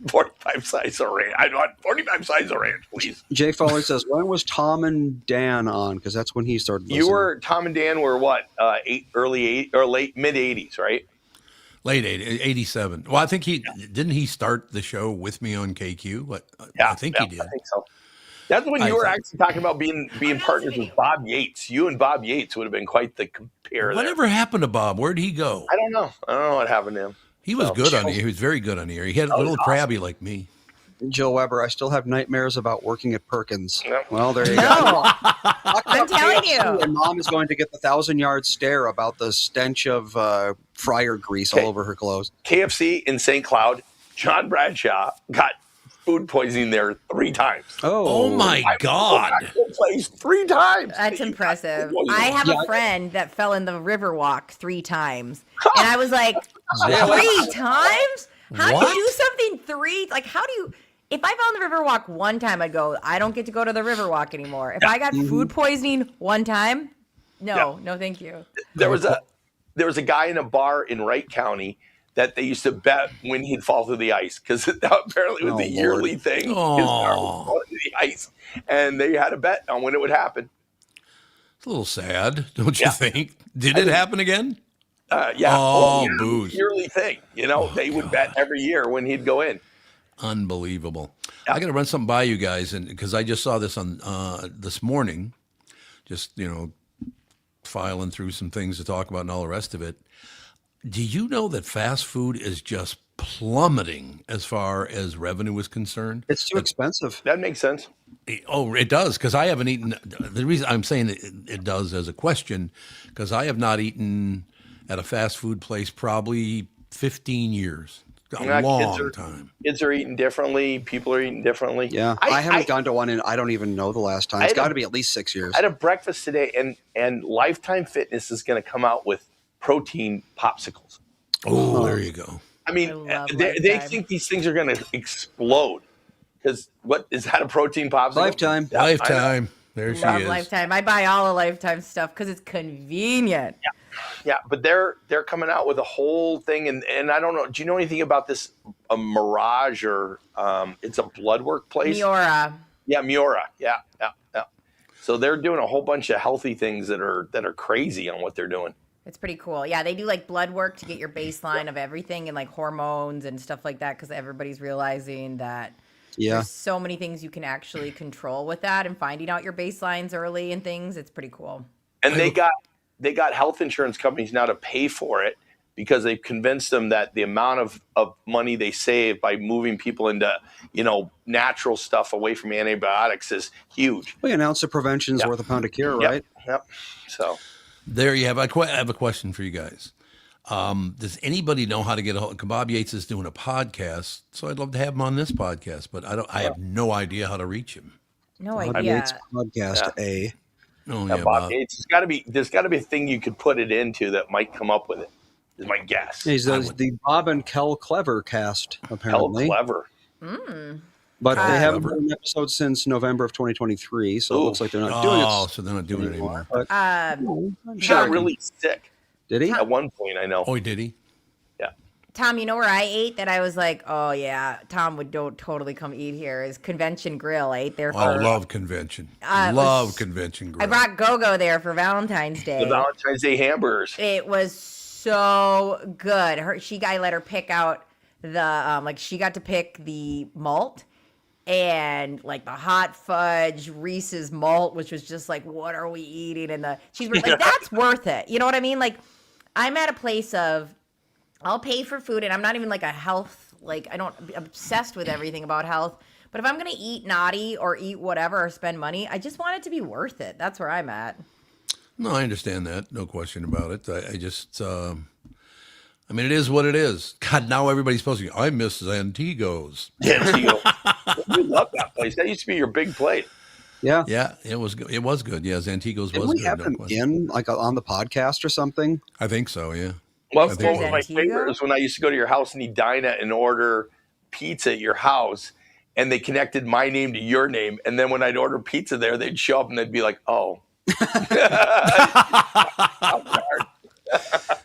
45 sides of ranch. I want 45 sides of ranch, please. Jay Fowler says, when was Tom and Dan on? Because that's when he started listening. You were Tom and Dan were what? Late mid 80s, right? Late 87. Well, I think didn't he start the show with me on KQ? I think he did. I think so. That's when you were actually talking about being partners with Bob Yates. You and Bob Yates would have been quite the compare. Whatever happened to Bob? Where'd he go? I don't know. I don't know what happened to him. He was good on here. He was very good on here. He had a little crabby like me. Jill Weber, I still have nightmares about working at Perkins. Yep. Well, there you go. No, I'm telling you. And Mom is going to get the 1,000-yard stare about the stench of fryer grease all over her clothes. KFC in St. Cloud, John Bradshaw got food poisoning there 3 times. Oh my God. Place 3 times. That's impressive. I have a friend that fell in the Riverwalk 3 times. And I was like, 3 times? How do you do something 3? Like, how do you... If I fell in the Riverwalk 1 time, I'd go, I don't get to go to the Riverwalk anymore. If I got food poisoning 1 time, no, thank you. There was a guy in a bar in Wright County that they used to bet when he'd fall through the ice, because that apparently was the yearly thing. His car would fall through the ice, and they had a bet on when it would happen. It's a little sad, don't you think? Did it happen again? Yeah. Oh, booze. Yearly thing. They would bet every year when he'd go in. Unbelievable. I got to run something by you guys, and because I just saw this on this morning, just filing through some things to talk about and all the rest of it. Do you know that fast food is just plummeting as far as revenue is concerned? It's too expensive. That makes sense. Oh, it does, because I haven't eaten. The reason I'm saying it does as a question, because I have not eaten at a fast food place probably 15 years. A long time. Kids are eating differently. People are eating differently. Yeah, I haven't gone to one, and I don't even know the last time. It's got to be at least 6 years. I had a breakfast today, and Lifetime Fitness is going to come out with protein popsicles. Oh, there you go. I mean, they think these things are going to explode. Because what is that, a protein popsicle? Lifetime. Yeah, Lifetime. There she is. Lifetime. I buy all the Lifetime stuff because it's convenient. Yeah, but they're coming out with a whole thing, and I don't know. Do you know anything about this? A Mirage, or it's a blood work place. Miura. Yeah, Miura. Yeah. So they're doing a whole bunch of healthy things that are crazy on what they're doing. It's pretty cool. Yeah, they do like blood work to get your baseline of everything and like hormones and stuff like that, because everybody's realizing that there's so many things you can actually control with that, and finding out your baselines early and things. It's pretty cool. And they got health insurance companies now to pay for it, because they've convinced them that the amount of money they save by moving people into, natural stuff away from antibiotics is huge. Well, an ounce of prevention is worth a pound of cure, right? Yep. So there you have. I have a question for you guys. Does anybody know how to get a hold? Bob Yates is doing a podcast, so I'd love to have him on this podcast, but I have no idea how to reach him. No idea. Bob Yates podcast, Oh, Bob Yates. There's got to be a thing you could put it into that might come up with it, is my guess. He's the Bob and Kel Clever cast, apparently. Kel Clever. But they haven't done an episode since November of 2023, so it looks like they're not doing it. Oh, so they're not doing it anymore. But, He got really sick. Did he? At one point, I know. Oh, did he? Yeah. Tom, you know where I ate that I was like, oh yeah, Tom would totally come eat here, is Convention Grill. I ate there for... I love Convention. Convention Grill. I brought Go-Go there for Valentine's Day. The Valentine's Day hamburgers. It was so good. I let her pick out the, she got to pick the malt, and like the hot fudge Reese's malt, which was just like, what are we eating? And she's like, that's worth it. You know what I mean? Like, I'm at a place of, I'll pay for food, and I'm not even like a health, I'm obsessed with everything about health. But if I'm going to eat naughty or eat whatever or spend money, I just want it to be worth it. That's where I'm at. No, I understand that. No question about it. I just, it is what it is. God, now everybody's supposed to go, I miss Zantigo's. Zantigo. You love that place. That used to be your big place. Yeah. Yeah, it was good. It was good. Yeah, Zantigo's Didn't was we good. have him in, like on the podcast or something? I think so, yeah. Well, one of my favorites when I used to go to your house and Edina and order pizza at your house, and they connected my name to your name. And then when I'd order pizza there, they'd show up and they'd be like, oh.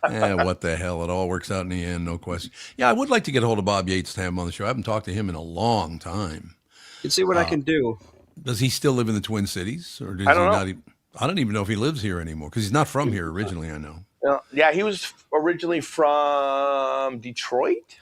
Yeah, what the hell? It all works out in the end, no question. Yeah, I would like to get a hold of Bob Yates to have him on the show. I haven't talked to him in a long time. Let's see what I can do. Does he still live in the Twin Cities? Or does I don't know. Not I don't even know if he lives here anymore, because he's not from here originally, I know. Yeah, he was originally from Detroit.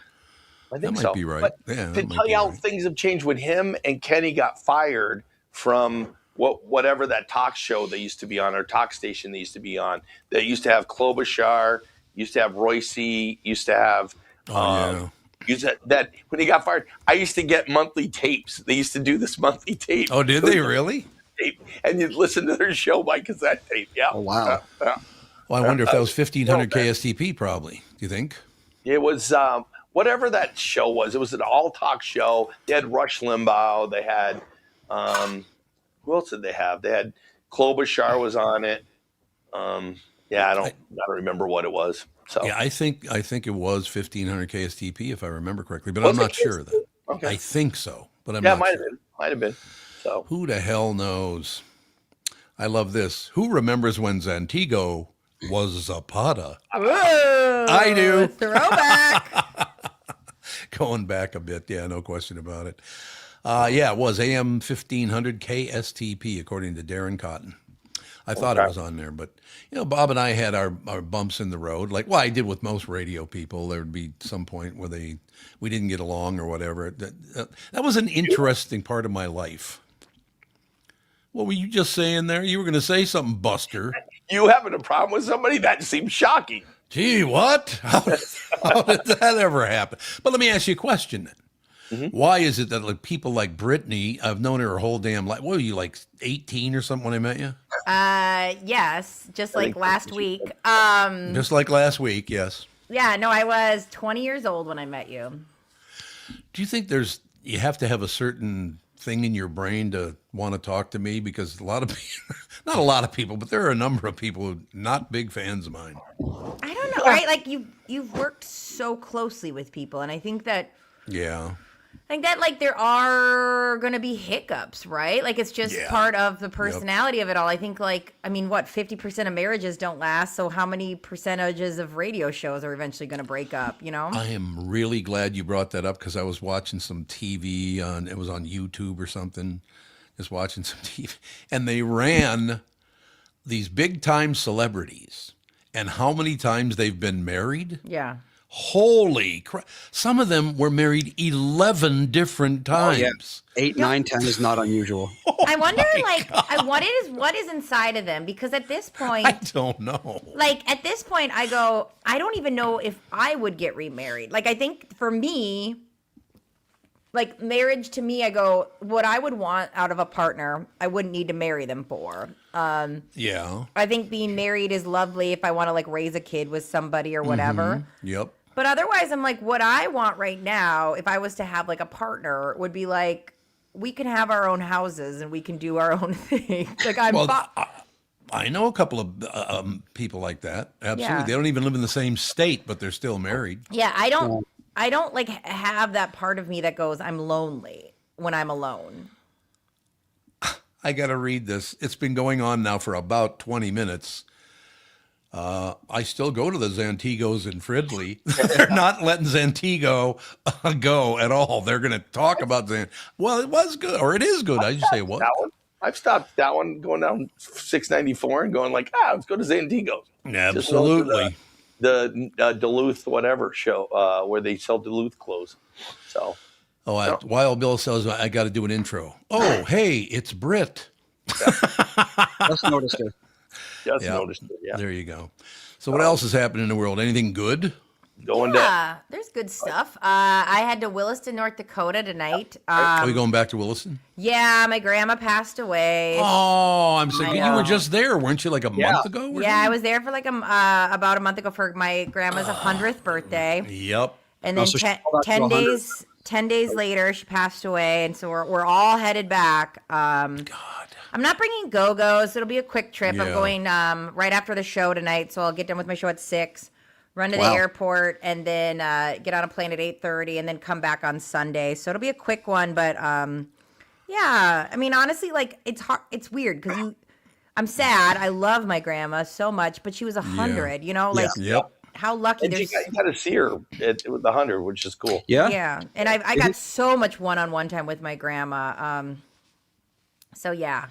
I think that so. might be right. But yeah, to tell you how things have changed when him and Kenny got fired from whatever that talk show they used to be on, or talk station they used to be on. They used to have Klobuchar, used to have Royce, used to have Oh, Use that when he got fired. I used to get monthly tapes. They used to do this monthly tape. Oh, did they really? Tape, and you'd listen to their show by cassette tape. Yeah. Oh, wow. Well, I wonder if that was 1500 KSTP. Probably. Do you think? It was whatever that show was. It was an all-talk show. They had Rush Limbaugh. They had who else did they have? They had Klobuchar was on it. I don't remember what it was. So yeah, I think it was 1500 KSTP if I remember correctly, but I'm not sure of that. Okay. I think so, but I'm not sure. Might have been. So who the hell knows? I love this. Who remembers when Zantigo was Zapata? Whoa, I do. Throwback. Going back a bit, yeah, no question about it. It was AM 1500 KSTP according to Darren Cotton. I thought it was on there, but Bob and I had our bumps in the road. Like, I did with most radio people. There would be some point where we didn't get along or whatever. That was an interesting part of my life. What were you just saying there? You were going to say something, Buster. You having a problem with somebody? That seems shocking. Gee, what? How did that ever happen? But let me ask you a question then. Mm-hmm. Why is it that people like Brittany, I've known her her whole damn life. What were you, like 18 or something when I met you? Yes, just like last week. Just like last week, yes. Yeah, no, I was 20 years old when I met you. Do you think you have to have a certain thing in your brain to want to talk to me? Because a lot of people, not a lot of people, but there are a number of people who are not big fans of mine. I don't know, right? Like you've worked so closely with people, and I think that there are going to be hiccups, right? Like it's just part of the personality of it all. I think 50% of marriages don't last. So how many percentages of radio shows are eventually going to break up, I am really glad you brought that up because I was watching some TV it was on YouTube or something, just watching some TV, and they ran these big time celebrities and how many times they've been married. Yeah. Holy crap. Some of them were married 11 different times. Oh, yeah. 8, 9, 10 is not unusual. I wonder, what is inside of them? Because at this point, I don't know. At this point, I don't even know if I would get remarried. I think for me, marriage to me, I go, what I would want out of a partner, I wouldn't need to marry them for. I think being married is lovely if I want to raise a kid with somebody or whatever. Mm-hmm. Yep. But otherwise, I'm what I want right now, if I was to have a partner, would be we can have our own houses and we can do our own thing. I know a couple of people like that. Absolutely. Yeah. They don't even live in the same state, but they're still married. Yeah, I don't have that part of me that goes, I'm lonely when I'm alone. I got to read this. It's been going on now for about 20 minutes. I still go to the Zantigos in Fridley. They're not letting Zantigo go at all. They're going to talk about Well, it was good, or it is good. I just say what? I've stopped that one going down 694 and going let's go to Zantigo. Absolutely. The Duluth whatever show where they sell Duluth clothes. So. Wild Bill says I got to do an intro. Oh, hey, it's Britt. Just noticed it. Noticed it. Yeah. There you go. So what else is happening in the world? Anything good? Going down. There's good stuff. I had to Williston, North Dakota tonight. Are we going back to Williston? Yeah, my grandma passed away. Oh, I'm so good. You were just there, weren't you? A month ago? Yeah, I was there for about a month ago for my grandma's 100th birthday. Yep. And then 10 days later, she passed away, and so we're all headed back. God. I'm not bringing go-go's. It'll be a quick trip. Yeah. I'm going right after the show tonight, so I'll get done with my show at 6, run to the airport, and then get on a plane at 8:30, and then come back on Sunday. So it'll be a quick one, but yeah. I mean, honestly, it's hard. It's weird because I'm sad. I love my grandma so much, but she was 100. Yep. How lucky! And you got to see her at the 100, which is cool. Yeah. And I got so much one-on-one time with my grandma. So yeah.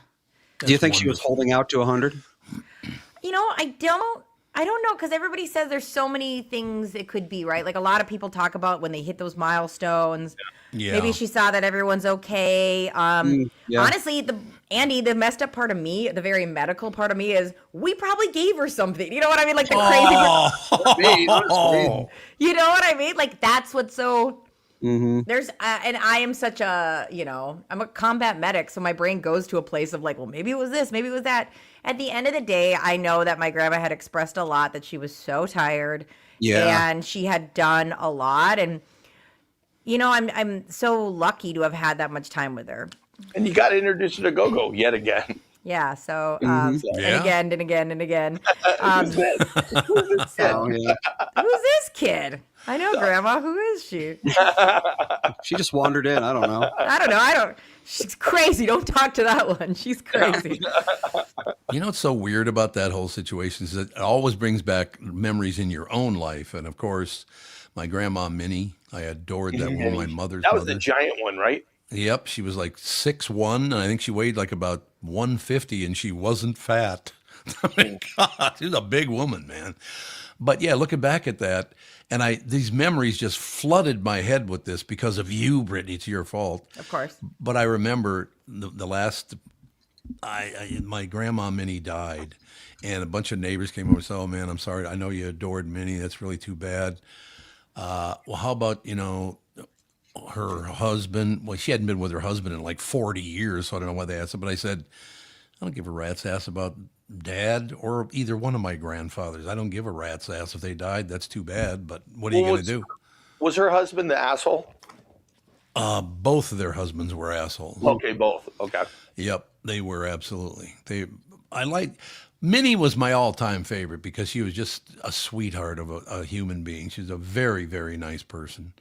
Do you think she was holding out to 100? I don't I don't know, because everybody says there's so many things it could be, right? Like a lot of people talk about when they hit those milestones. Yeah. Maybe she saw that everyone's okay. Yeah. Honestly, the messed up part of me, the very medical part of me is we probably gave her something. You know what I mean? Like the crazy part. You know what I mean? Like that's what's so... There's and I am such a, I'm a combat medic, so my brain goes to a place of like, well, maybe it was this, maybe it was that. At the end of the day, I know that my grandma had expressed a lot, that she was so tired, and she had done a lot, and I'm so lucky to have had that much time with her. And you got to introduce her to Go-Go yet again. Yeah. So and again and again and again. Who's this? Oh, yeah. Who's this kid? I know, Grandma. Who is she? She just wandered in. I don't know. I don't. She's crazy. Don't talk to that one. She's crazy. You know what's so weird about that whole situation is that it always brings back memories in your own life. And of course, my grandma Minnie, I adored that woman, my mother's That was mother. the giant one, right? Yep, she was like 6'1", and I think she weighed like about 150, and she wasn't fat. I mean, God, she was a big woman, man. But yeah, looking back at that, and these memories just flooded my head with this because of you, Brittany. It's your fault. Of course. But I remember the last, my grandma Minnie died, and a bunch of neighbors came over and said, "Oh man, I'm sorry. I know you adored Minnie. That's really too bad. Well, how about her husband?" Well, she hadn't been with her husband in like 40 years, so I don't know why they asked it. But I said, I don't give a rat's ass about Dad or either one of my grandfathers. I don't give a rat's ass if they died. That's too bad. But what are you going to do? Was her husband the asshole? Both of their husbands were assholes. Okay, both. Okay. Yep, they were absolutely. Minnie was my all-time favorite because she was just a sweetheart of a human being. She was a very, very nice person.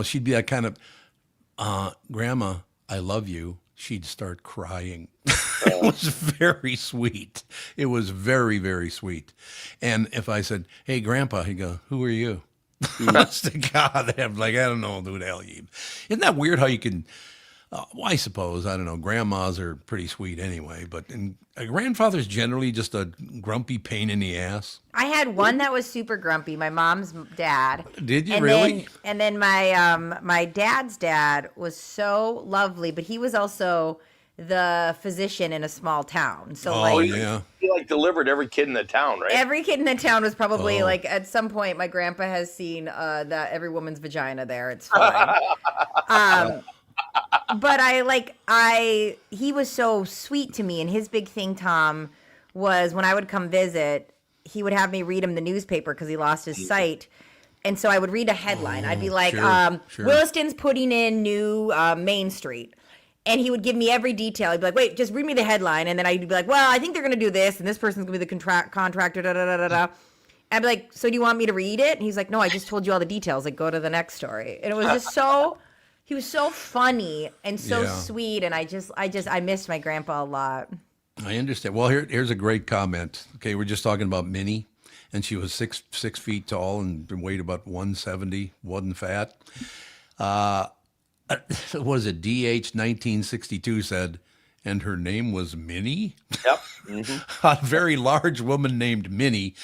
She'd be that kind of, Grandma, I love you. She'd start crying. It was very sweet. It was very, very sweet. And if I said, "Hey, Grandpa," he'd go, "Who are you?" Honest to God, I'm like, I don't know who the hell you. Isn't that weird how you can? Well, I suppose, I don't know. Grandmas are pretty sweet anyway, but a grandfather's generally just a grumpy pain in the ass. I had one that was super grumpy. My mom's dad. Did you and really? Then my dad's dad was so lovely, but he was also the physician in a small town. So yeah. He delivered every kid in the town, right? Every kid in the town was probably at some point. My grandpa has seen that every woman's vagina there. It's fine. But he was so sweet to me, and his big thing, Tom, was when I would come visit, he would have me read him the newspaper because he lost his sight. And so I would read a headline. I'd be like, sure. Williston's putting in new Main Street. And he would give me every detail. He'd be like, wait, just read me the headline. And then I'd be like, well, I think they're going to do this, and this person's going to be the contractor, da-da-da-da-da. I'd be like, so do you want me to read it? And he's like, no, I just told you all the details. Like, go to the next story. And it was just so... He was so funny and so sweet, and I missed my grandpa a lot. I understand. Well, here's a great comment. Okay, we're just talking about Minnie, and she was 6 feet tall and weighed about 170, wasn't fat. What is it? DH 1962 said, and her name was Minnie? Yep. Mm-hmm. A very large woman named Minnie.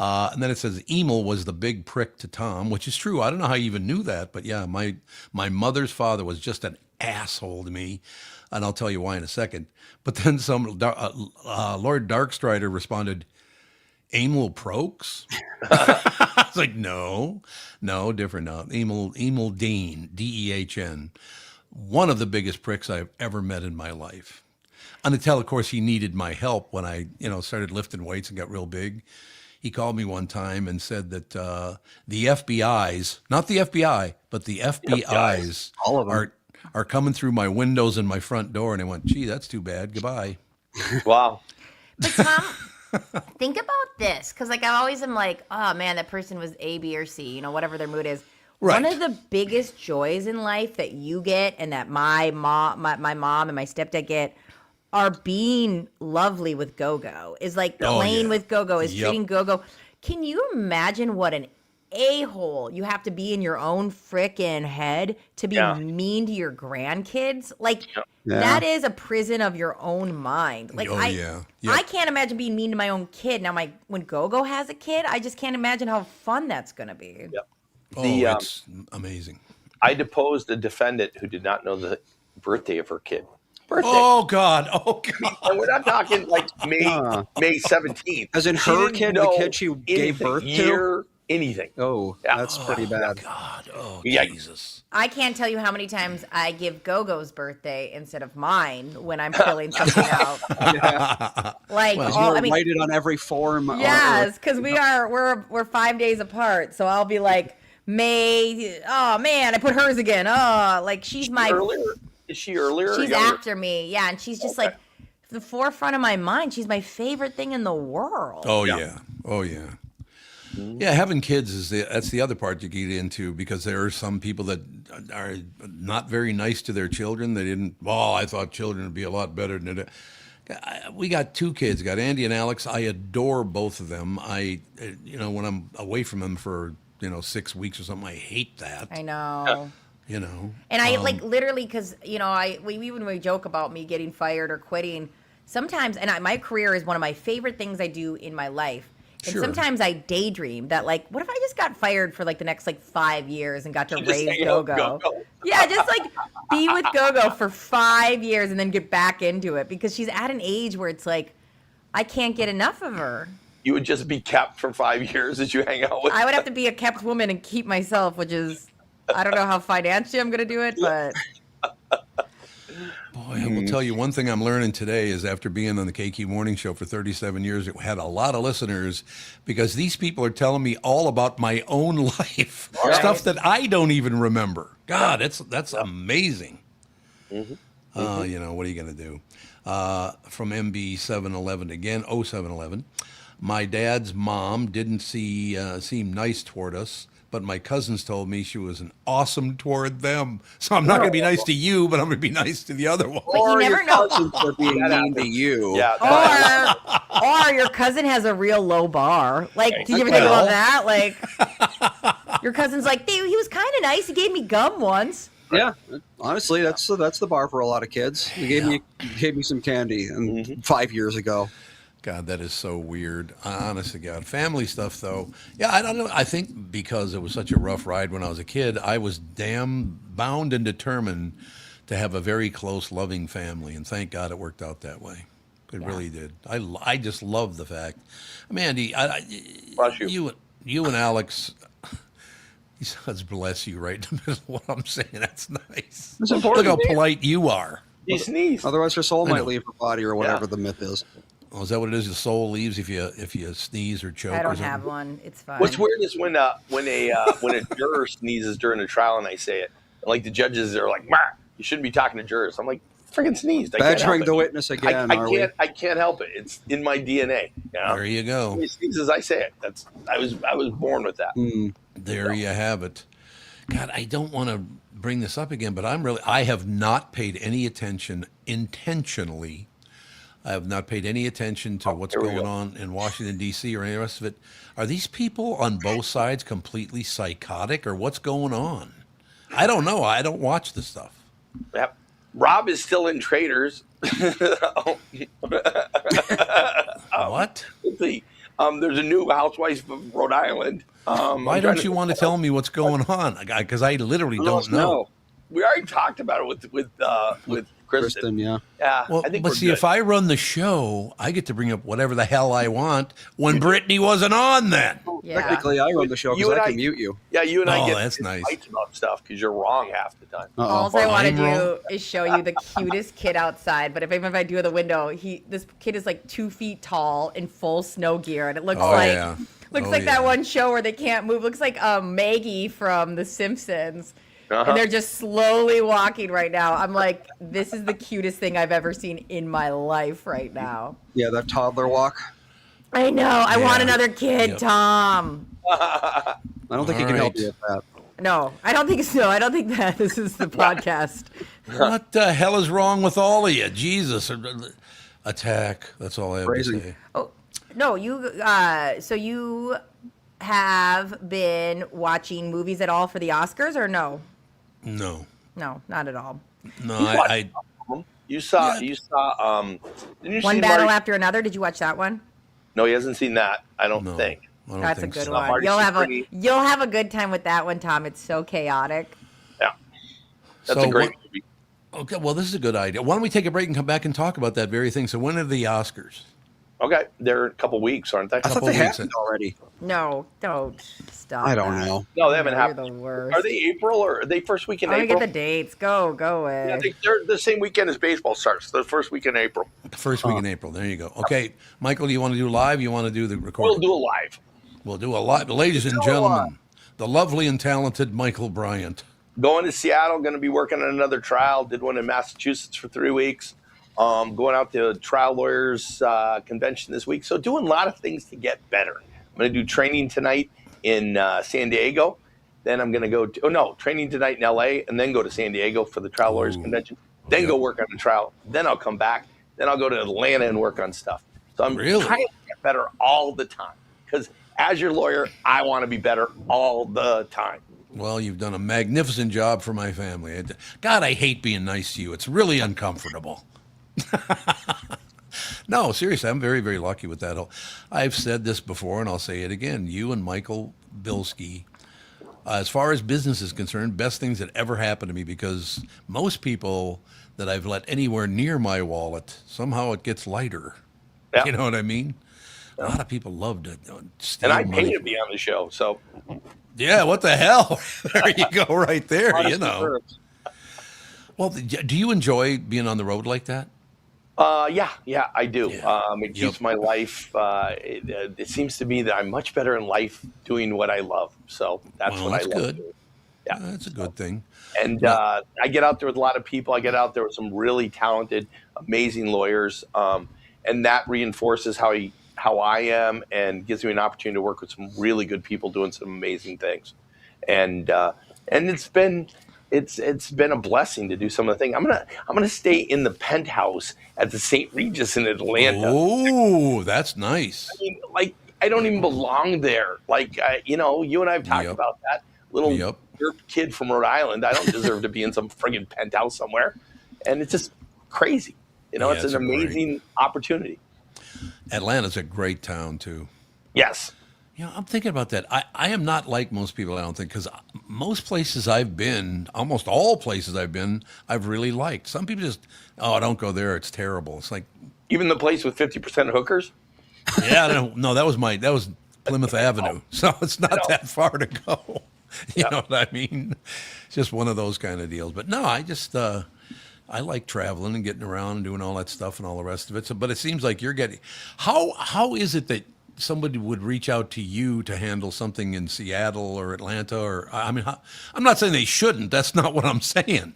And then it says Emil was the big prick to Tom, which is true. I don't know how you even knew that, but yeah, my mother's father was just an asshole to me, and I'll tell you why in a second. But then Lord Darkstrider responded, Emil Prokes? I was like, no, different now. Emil Dean, D-E-H-N. One of the biggest pricks I've ever met in my life. Until, of course, he needed my help when I, started lifting weights and got real big. He called me one time and said that the FBI's, not the FBI, but the FBI's all of them, are coming through my windows and my front door. And I went, gee, that's too bad. Goodbye. Wow. But Tom, think about this. Because I always am like, oh, man, that person was A, B, or C, whatever their mood is. Right. One of the biggest joys in life that you get and that my mom and my stepdad get are being lovely with Go-Go, is playing with Go-Go, is treating Go-Go. Can you imagine what an a-hole you have to be in your own frickin' head to be mean to your grandkids. Like, that is a prison of your own mind. Like, I can't imagine being mean to my own kid. Now, when Gogo has a kid, I just can't imagine how fun that's going to be. Yep. It's amazing. I deposed a defendant who did not know the birthday of her kid. Birthday. Oh God! And we're not talking like May 17th. As in her kid, the kid she gave birth to? Anything. Oh, that's pretty bad. God! Oh, Yeah. Jesus! I can't tell you how many times I give Gogo's birthday instead of mine when I'm filling something out. Like, write it on every form. Yes, because we're 5 days apart, so I'll be like, May. Oh man, I put hers again. Oh, like she's my. Earlier? Is she earlier? She's after me, yeah, and she's just like the forefront of my mind. She's my favorite thing in the world. Oh yeah. Yeah, having kids that's the other part you get into, because there are some people that are not very nice to their children. They didn't. Oh, I thought children would be a lot better than it. We got 2 kids. Got Andy and Alex. I adore both of them. When I'm away from them for 6 weeks or something, I hate that. I know. And I like literally, because when we joke about me getting fired or quitting, sometimes, and my career is one of my favorite things I do in my life. And sometimes I daydream that, like, what if I just got fired for like the next 5 years and got to raise Gogo? Yeah, just like be with Gogo for 5 years and then get back into it, because she's at an age where it's like I can't get enough of her. You would just be kept for 5 years as you hang out with. I would have to be a kept woman and keep myself, which is, I don't know how financially I'm going to do it, but. Boy, I will tell you one thing I'm learning today is, after being on the KQ Morning Show for 37 years, it had a lot of listeners, because these people are telling me all about my own life, stuff that I don't even remember. God, that's amazing. Mm-hmm. What are you going to do? From MB711 again, 0711. My dad's mom didn't seem nice toward us, but my cousins told me she was an awesome toward them. So I'm not going to be nice to you, but I'm going to be nice to the other one. But you never know. For being mean to you. Yeah, or your cousin has a real low bar. Like, did you ever think about that? Like, your cousin's like, he was kind of nice. He gave me gum once. Yeah, honestly, that's the bar for a lot of kids. He gave me some candy 5 years ago. God, that is so weird. Honest to God. Family stuff, though. Yeah, I don't know. I think because it was such a rough ride when I was a kid, I was damn bound and determined to have a very close, loving family. And thank God it worked out that way. It really did. I just love the fact. Andy, you and Alex, he says, bless you, right in the middle of what I'm saying. That's nice. It's important. Look how polite you are. He sneezed. Otherwise, her soul might leave her body, or whatever the myth is. Oh, is that what it is? The soul leaves if you sneeze or choke? I don't or something? have one. It's fine. What's weird is when a juror sneezes during a trial and I say it, like the judges are like, "Mah, you shouldn't be talking to jurors." I'm like, "Freaking sneezed." Badgering the witness again. I can't help it. It's in my DNA. There you go. When he sneezes, I say it. I was born with that. There you have it. God, I don't want to bring this up again, but I have not paid any attention intentionally. I have not paid any attention to what's going on in Washington, D.C. or any rest of it. Are these people on both sides completely psychotic, or what's going on? I don't know. I don't watch this stuff. Yep. Rob is still in Traitors. What? There's a new housewife of Rhode Island. Why don't you want to tell me what's going on? Because I literally don't know. We already talked about it with Kristen. Yeah. Well, I think but see, good. if I run the show, I get to bring up whatever the hell I want when Brittany wasn't on then. Yeah. Technically, I run the show because I can mute you. Yeah, you and I get that's nice. fights about stuff because you're wrong half the time. All I want to do is show you the cutest kid outside. But even if I do the window, this kid is like 2 feet tall in full snow gear, and it looks like that one show where they can't move. Looks like Maggie from The Simpsons. And they're just slowly walking right now. I'm like, this is the cutest thing I've ever seen in my life right now. Yeah, that toddler walk. I know. I want another kid, Tom. I don't think he can help you with that. No, I don't think so. I don't think that this is the podcast. What the hell is wrong with all of you? Jesus. Attack. That's all I have to say. Oh, no, you, so you have been watching movies at all for the Oscars, or no? No. No, not at all. No, You saw. Didn't you One see Battle Marty? After Another. Did you watch that one? No, he hasn't seen that. I don't No. think. I don't That's a think good so. one. Marty You'll have a good time with that one, Tom. It's so chaotic. Yeah, that's So a great what- movie. Okay, well, this is a good idea. Why don't we take a break and come back and talk about that very thing? So when are the Oscars? Okay, they're a couple weeks, aren't they? I thought Couple they weeks happened in. already. No, don't stop. I don't that. know. No, they haven't You're happened. the worst. Are they April or are they first week in Let me April? get the dates. Go away. Yeah, they're the same weekend as baseball starts. The first week in April. First week in April. There you go. Okay, Michael, do you want to do live? You want to do the recording? We'll do a live. We'll do a live. Ladies and gentlemen, the lovely and talented Michael Bryant. Going to Seattle. Going to be working on another trial. Did one in Massachusetts for 3 weeks. Going out to trial lawyers convention this week. So doing a lot of things to get better. I'm going to do training tonight in San Diego. Then I'm going to go training tonight in LA and then go to San Diego for the trial lawyers convention. Then go work on the trial. Then I'll come back. Then I'll go to Atlanta and work on stuff. So I'm Really? trying to get better all the time. Because as your lawyer, I want to be better all the time. Well, you've done a magnificent job for my family. God, I hate being nice to you. It's really uncomfortable. No, seriously, I'm very, very lucky with that. I've said this before, and I'll say it again. You and Michael Bilski, as far as business is concerned, best things that ever happened to me, because most people that I've let anywhere near my wallet, somehow it gets lighter. Yeah. You know what I mean? A lot of people love to steal And I money pay to from- be on the show. So Yeah, what the hell? There you go, right there. You honest know. reserves. Well, do you enjoy being on the road like that? Yeah, I do. Yeah. It keeps my life. It seems to me that I'm much better in life doing what I love. So that's Well, what that's I love good. doing. Yeah. That's a good thing. And I get out there with a lot of people. I get out there with some really talented, amazing lawyers, and that reinforces how I am and gives me an opportunity to work with some really good people doing some amazing things. And it's been a blessing to do some of the things. I'm gonna stay in the penthouse at the St. Regis in Atlanta. Oh, that's nice. I mean, like, I don't even belong there. Like, you and I have talked Yep. about that. Little Yep. derp kid from Rhode Island. I don't deserve to be in some friggin' penthouse somewhere. And it's just crazy. Yeah, It's it's an great. amazing opportunity. Atlanta's a great town too. Yes. You know, I'm thinking about that. I am not like most people, I don't think, because most places I've been, almost all places I've been, I've really liked. Some people just, don't go there, it's terrible. It's like, Even the place with 50% hookers. yeah, no, that was Plymouth Avenue, so it's not that far to go. You know what I mean? It's just one of those kind of deals. But no, I just, I like traveling and getting around and doing all that stuff and all the rest of it. So, but it seems like you're getting, how is it that somebody would reach out to you to handle something in Seattle or Atlanta? Or, I mean, I'm not saying they shouldn't. That's not what I'm saying.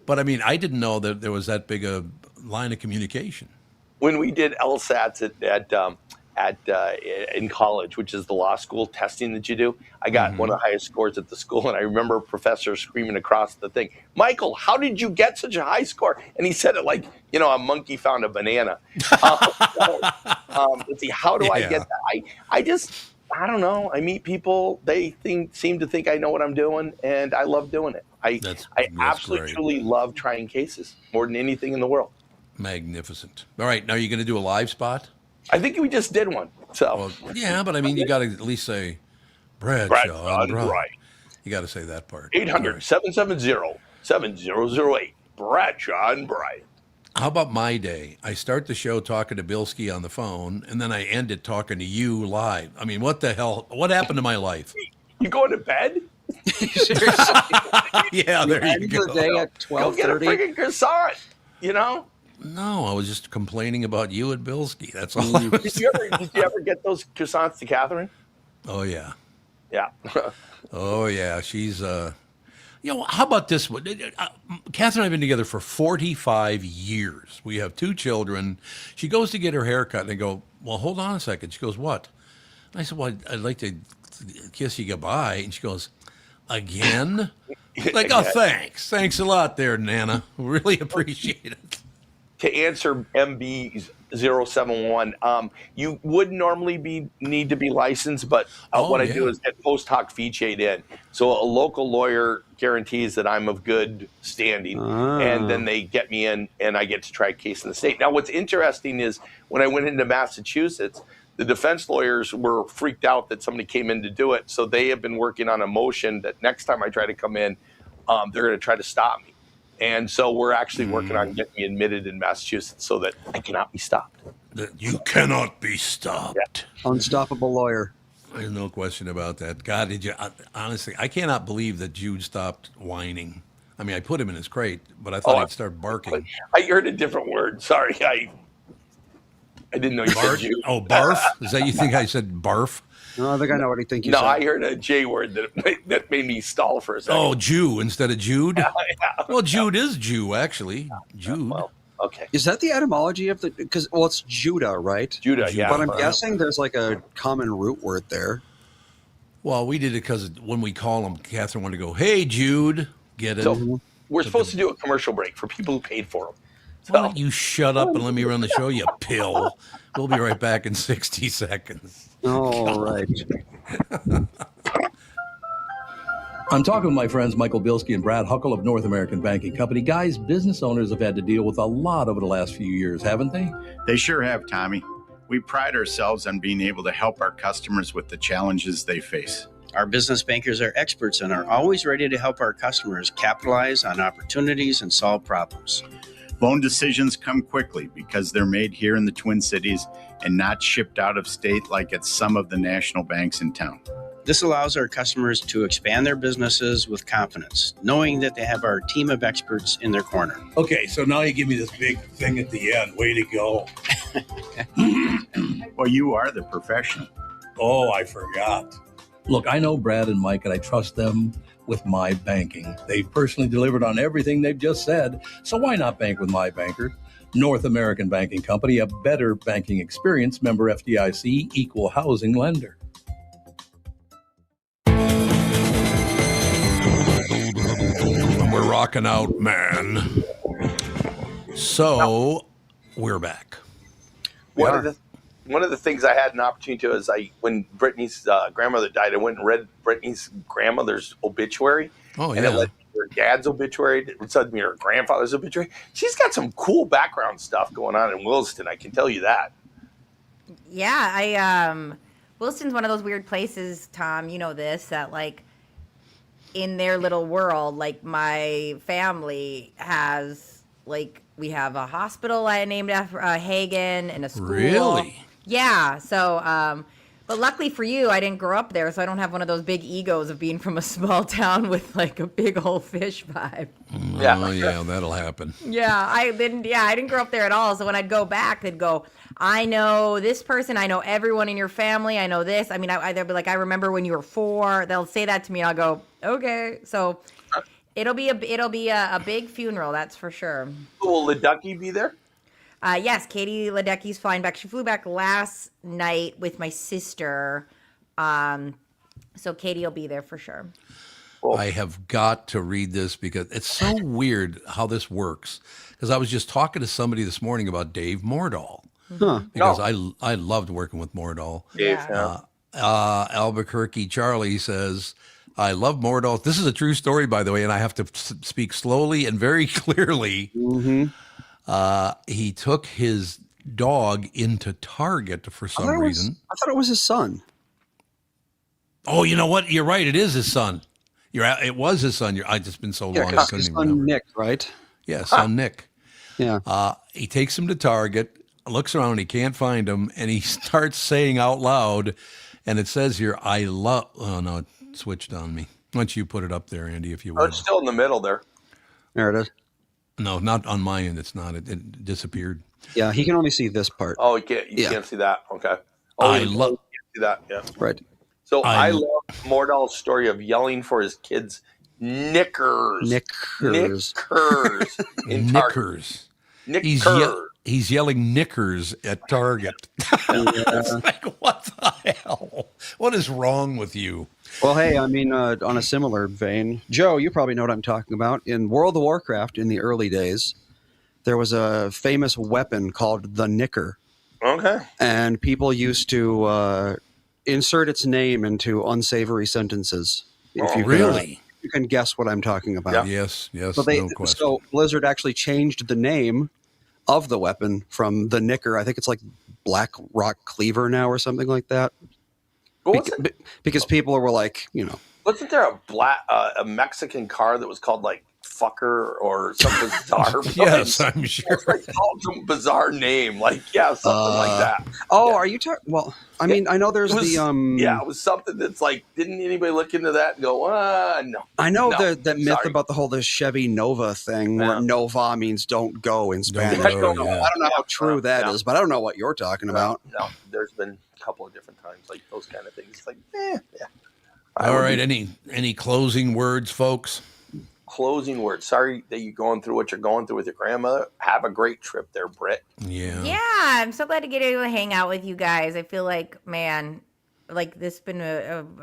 But I mean, I didn't know that there was that big a line of communication. When we did LSATs in college, which is the law school testing that you do, I got one of the highest scores at the school. And I remember a professor screaming across the thing, "Michael, how did you get such a high score?" And he said it like, a monkey found a banana. Let's see, how do I get that? I don't know. I meet people. They seem to think I know what I'm doing, and I love doing it. I absolutely, great. truly love trying cases more than anything in the world. Magnificent. All right, now you're going to do a live spot? I think we just did one. So Well, yeah, but I mean, you got to at least say Bradshaw and Bryant. You got to say that part. 800-770-7008. Bradshaw and Bryant. How about my day? I start the show talking to Bilski on the phone, and then I end it talking to you live. I mean, what the hell? What happened to my life? You going to bed? Yeah, there you End go. the day at Go get a 12:30. friggin' croissant. No, I was just complaining about you and Bilski. That's all I was. Did you ever get those croissants to Catherine? Oh, yeah. Yeah. Oh, yeah. She's, how about this one? Catherine and I have been together for 45 years. We have 2 children. She goes to get her hair cut, and I go, well, hold on a second. She goes, what? And I said, well, I'd like to kiss you goodbye. And she goes, again? Like, oh, thanks. Thanks a lot there, Nana. Really appreciate it. To answer MB's 071. You would normally need to be licensed, but what I do is get post hoc fee chain in. So a local lawyer guarantees that I'm of good standing, and then they get me in, and I get to try a case in the state. Now, what's interesting is when I went into Massachusetts, the defense lawyers were freaked out that somebody came in to do it. So they have been working on a motion that next time I try to come in, they're going to try to stop me. And so we're actually working on getting me admitted in Massachusetts so that I cannot be stopped. That you cannot be stopped. Yeah. Unstoppable lawyer. There's no question about that. God, did you honestly? I cannot believe that Jude stopped whining. I mean, I put him in his crate, but I thought he'd start barking. I heard a different word. Sorry, I didn't know you said Jude. Oh, barf? Is that you think I said barf? No, I think I know what you think you said. No, I heard a J word that made me stall for a second. Oh, Jew instead of Jude? Yeah. Well, Jude is Jew, actually. Jude. Well, okay. Is that the etymology of the? Because it's Judah, right? Judah, yeah. But I'm guessing there's like a common root word there. Well, we did it because when we call him, Catherine wanted to go, "Hey, Jude," get it? So we're supposed to do a commercial break for people who paid for them. So. Why don't you shut up and let me run the show, you pill? We'll be right back in 60 seconds. All right. I'm talking with my friends Michael Bilski and Brad Huckle of North American Banking Company. Guys, business owners have had to deal with a lot over the last few years, haven't they? They sure have, Tommy. We pride ourselves on being able to help our customers with the challenges they face. Our business bankers are experts and are always ready to help our customers capitalize on opportunities and solve problems. Loan decisions come quickly because they're made here in the Twin Cities and not shipped out of state like at some of the national banks in town. This allows our customers to expand their businesses with confidence, knowing that they have our team of experts in their corner. Okay, so now you give me this big thing at the end. Way to go. Well, you are the professional. Oh, I forgot. Look, I know Brad and Mike, and I trust them with my banking. They've personally delivered on everything they've just said, so why not bank with my banker? North American Banking Company, a better banking experience, member FDIC, equal housing lender. We're rocking out, man. So we're back. One of the things I had an opportunity to is when Brittany's grandmother died, I went and read Brittany's grandmother's obituary. Oh, and it led to her dad's obituary. It led to me her grandfather's obituary. She's got some cool background stuff going on in Williston. I can tell you that. Yeah, Williston's one of those weird places, Tom. You know this, that like in their little world, like my family has we have a hospital I named after Hagen and a school. Really? Yeah. So, but luckily for you, I didn't grow up there, so I don't have one of those big egos of being from a small town with like a big old fish vibe. Yeah. Oh, yeah, that'll happen. Yeah, I didn't grow up there at all. So when I'd go back, they'd go, I know this person, I know everyone in your family, I know this. I mean, they'll be like, I remember when you were 4. They'll say that to me, and I'll go, okay. So it'll be a big funeral, that's for sure. Will Ledecky be there? Yes, Katie Ledecky's flying back. She flew back last night with my sister. So Katie will be there for sure. I have got to read this because it's so weird how this works. Because I was just talking to somebody this morning about Dave Mordahl. Because I loved working with Mordahl. Albuquerque Charlie says, I love Mordahl. This is a true story, by the way, and I have to speak slowly and very clearly. He took his dog into Target for some reason. I thought it was his son. Oh, you know what? You're right. It is his son. It was his son. I just been so long. I couldn't his even son remember. Nick, right? Yeah, son Nick. Yeah. He takes him to Target, looks around, he can't find him, and he starts saying out loud, and it says here, I love. Oh no, it switched on me. Why don't you put it up there, Andy, if you would? It's still in the middle there. There it is. No, not on my end. It's not. It disappeared. Yeah, he can only see this part. Oh, you can't see that. Okay. Oh, I love. See that? Yeah. Right. So I love Mordahl's story of yelling for his kids' knickers. Knickers. Knickers. He's yelling knickers at Target. It's like, what the hell? What is wrong with you? Well, hey, I mean, on a similar vein, Joe, you probably know what I'm talking about. In World of Warcraft in the early days, there was a famous weapon called the Knicker. Okay. And people used to insert its name into unsavory sentences. If you Really? you can guess what I'm talking about. Yes, So no question. so Blizzard actually changed the name of the weapon from the Nicker. I think it's like Black Rock Cleaver now or something like that. Because people were like, wasn't there a Mexican car that was called like Fucker or some bizarre? Yes, I'm sure. It's like called some bizarre name, like something like that. Oh, are you talking? Well, I mean, I know there's it was something that's like, didn't anybody look into that and go, no? I know that myth about the Chevy Nova thing, where Nova means don't go in Spanish. I don't know how true that is, but I don't know what you're talking about. No, there's been a couple of different times like those kind of things. It's like, yeah. All right, any closing words, folks? Closing words. Sorry that you're going through what you're going through with your grandmother. Have a great trip there, Britt. Yeah, I'm so glad to get able to hang out with you guys. I feel like, man, like this been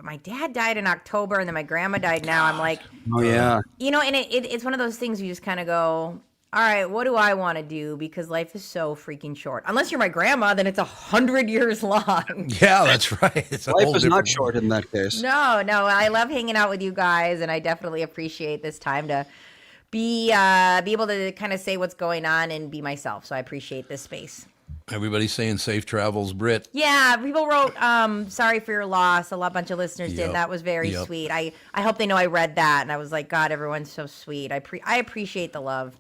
my dad died in October and then my grandma died now. I'm like, oh yeah, and it's one of those things you just kind of go, all right, what do I want to do? Because life is so freaking short. Unless you're my grandma, then it's 100 years long. Yeah, that's right. Life is not short in that case. No, I love hanging out with you guys, and I definitely appreciate this time to be able to kind of say what's going on and be myself. So I appreciate this space. Everybody's saying safe travels, Britt. Yeah, people wrote, sorry for your loss. A bunch of listeners did. That was very sweet. I hope they know I read that, and I was like, God, everyone's so sweet. I appreciate the love.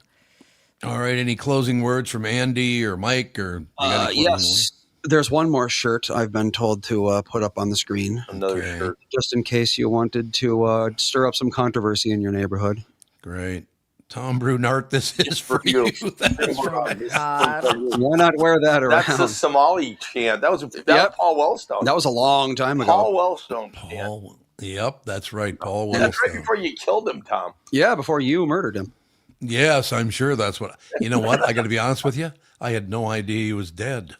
All right, any closing words from Andy or Mike? Or yes, there's one more shirt I've been told to put up on the screen. Another shirt. Just in case you wanted to stir up some controversy in your neighborhood. Great. Tom Brunart, this is for you. That's right. Why not wear that around? That's the Somali chant. That was Paul Wellstone. That was a long time ago. Paul Wellstone. Yep, that's right. Paul Wellstone. That's right before you killed him, Tom. Yeah, before you murdered him. Yes, I'm sure that's what. You know what? I got to be honest with you. I had no idea he was dead.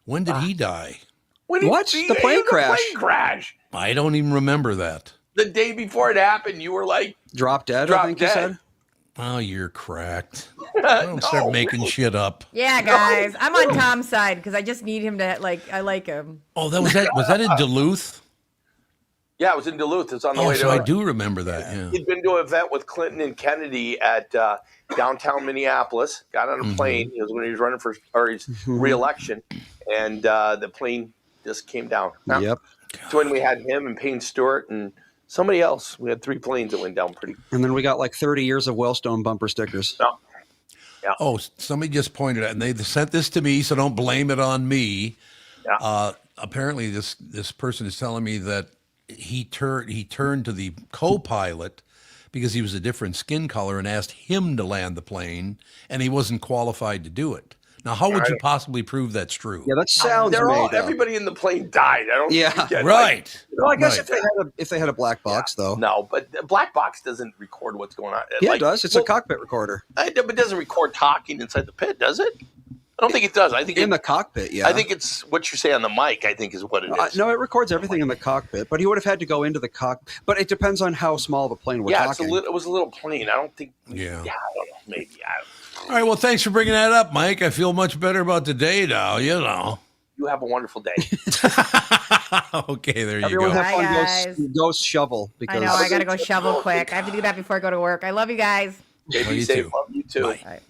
When did he die? The plane crash. I don't even remember that. The day before it happened, you were like drop dead. I think you said. Oh, you're cracked. Don't start making shit up. Yeah, guys, I'm on Tom's side because I just need him to I like him. Oh, was that in Duluth? Yeah, it was in Duluth. It's on the way to. So I do remember that. Yeah. He'd been to an event with Clinton and Kennedy at downtown Minneapolis. Got on a plane. It was when he was running for his re-election, and the plane just came down. Yep. So when we had him and Payne Stewart and somebody else, we had 3 planes that went down pretty. And then we got like 30 years of Wellstone bumper stickers. Yeah. Oh, somebody just pointed out, and they sent this to me, so don't blame it on me. Yeah. Apparently, this person is telling me that he turned to the co-pilot because he was a different skin color and asked him to land the plane, and he wasn't qualified to do it. Now, how would you possibly prove that's true? Yeah, that sounds everybody in the plane died. I don't. Yeah, right. Well, I guess if they had a black box, though. No, but the black box doesn't record what's going on. Yeah, it does. It's a cockpit recorder. But it doesn't record talking inside the pit, does it? I don't think it does. I think in the cockpit, yeah. I think it's what you say on the mic, I think is what it is. No, it records everything in the cockpit, but he would have had to go into the cockpit. But it depends on how small of a plane we're talking. Yeah, it was a little plane. I don't think. Yeah. Yeah, I don't know. Maybe. All right. Well, thanks for bringing that up, Mike. I feel much better about today now. You know. You have a wonderful day. Okay, there Everyone you go. have fun. Guys. Go shovel. Because I know I gotta go shovel quick. I have to do that before I go to work. I love you guys. Okay, be safe. Love you too. Bye. All right.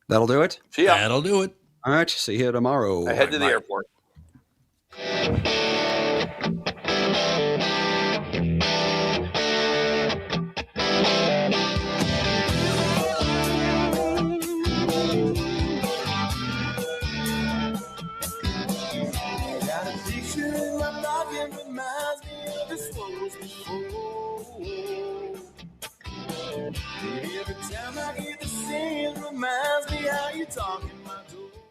That'll do it. See ya. That'll do it. All right. See you tomorrow. I head to the airport. Every time I hear the same reminds me how you talk in my door.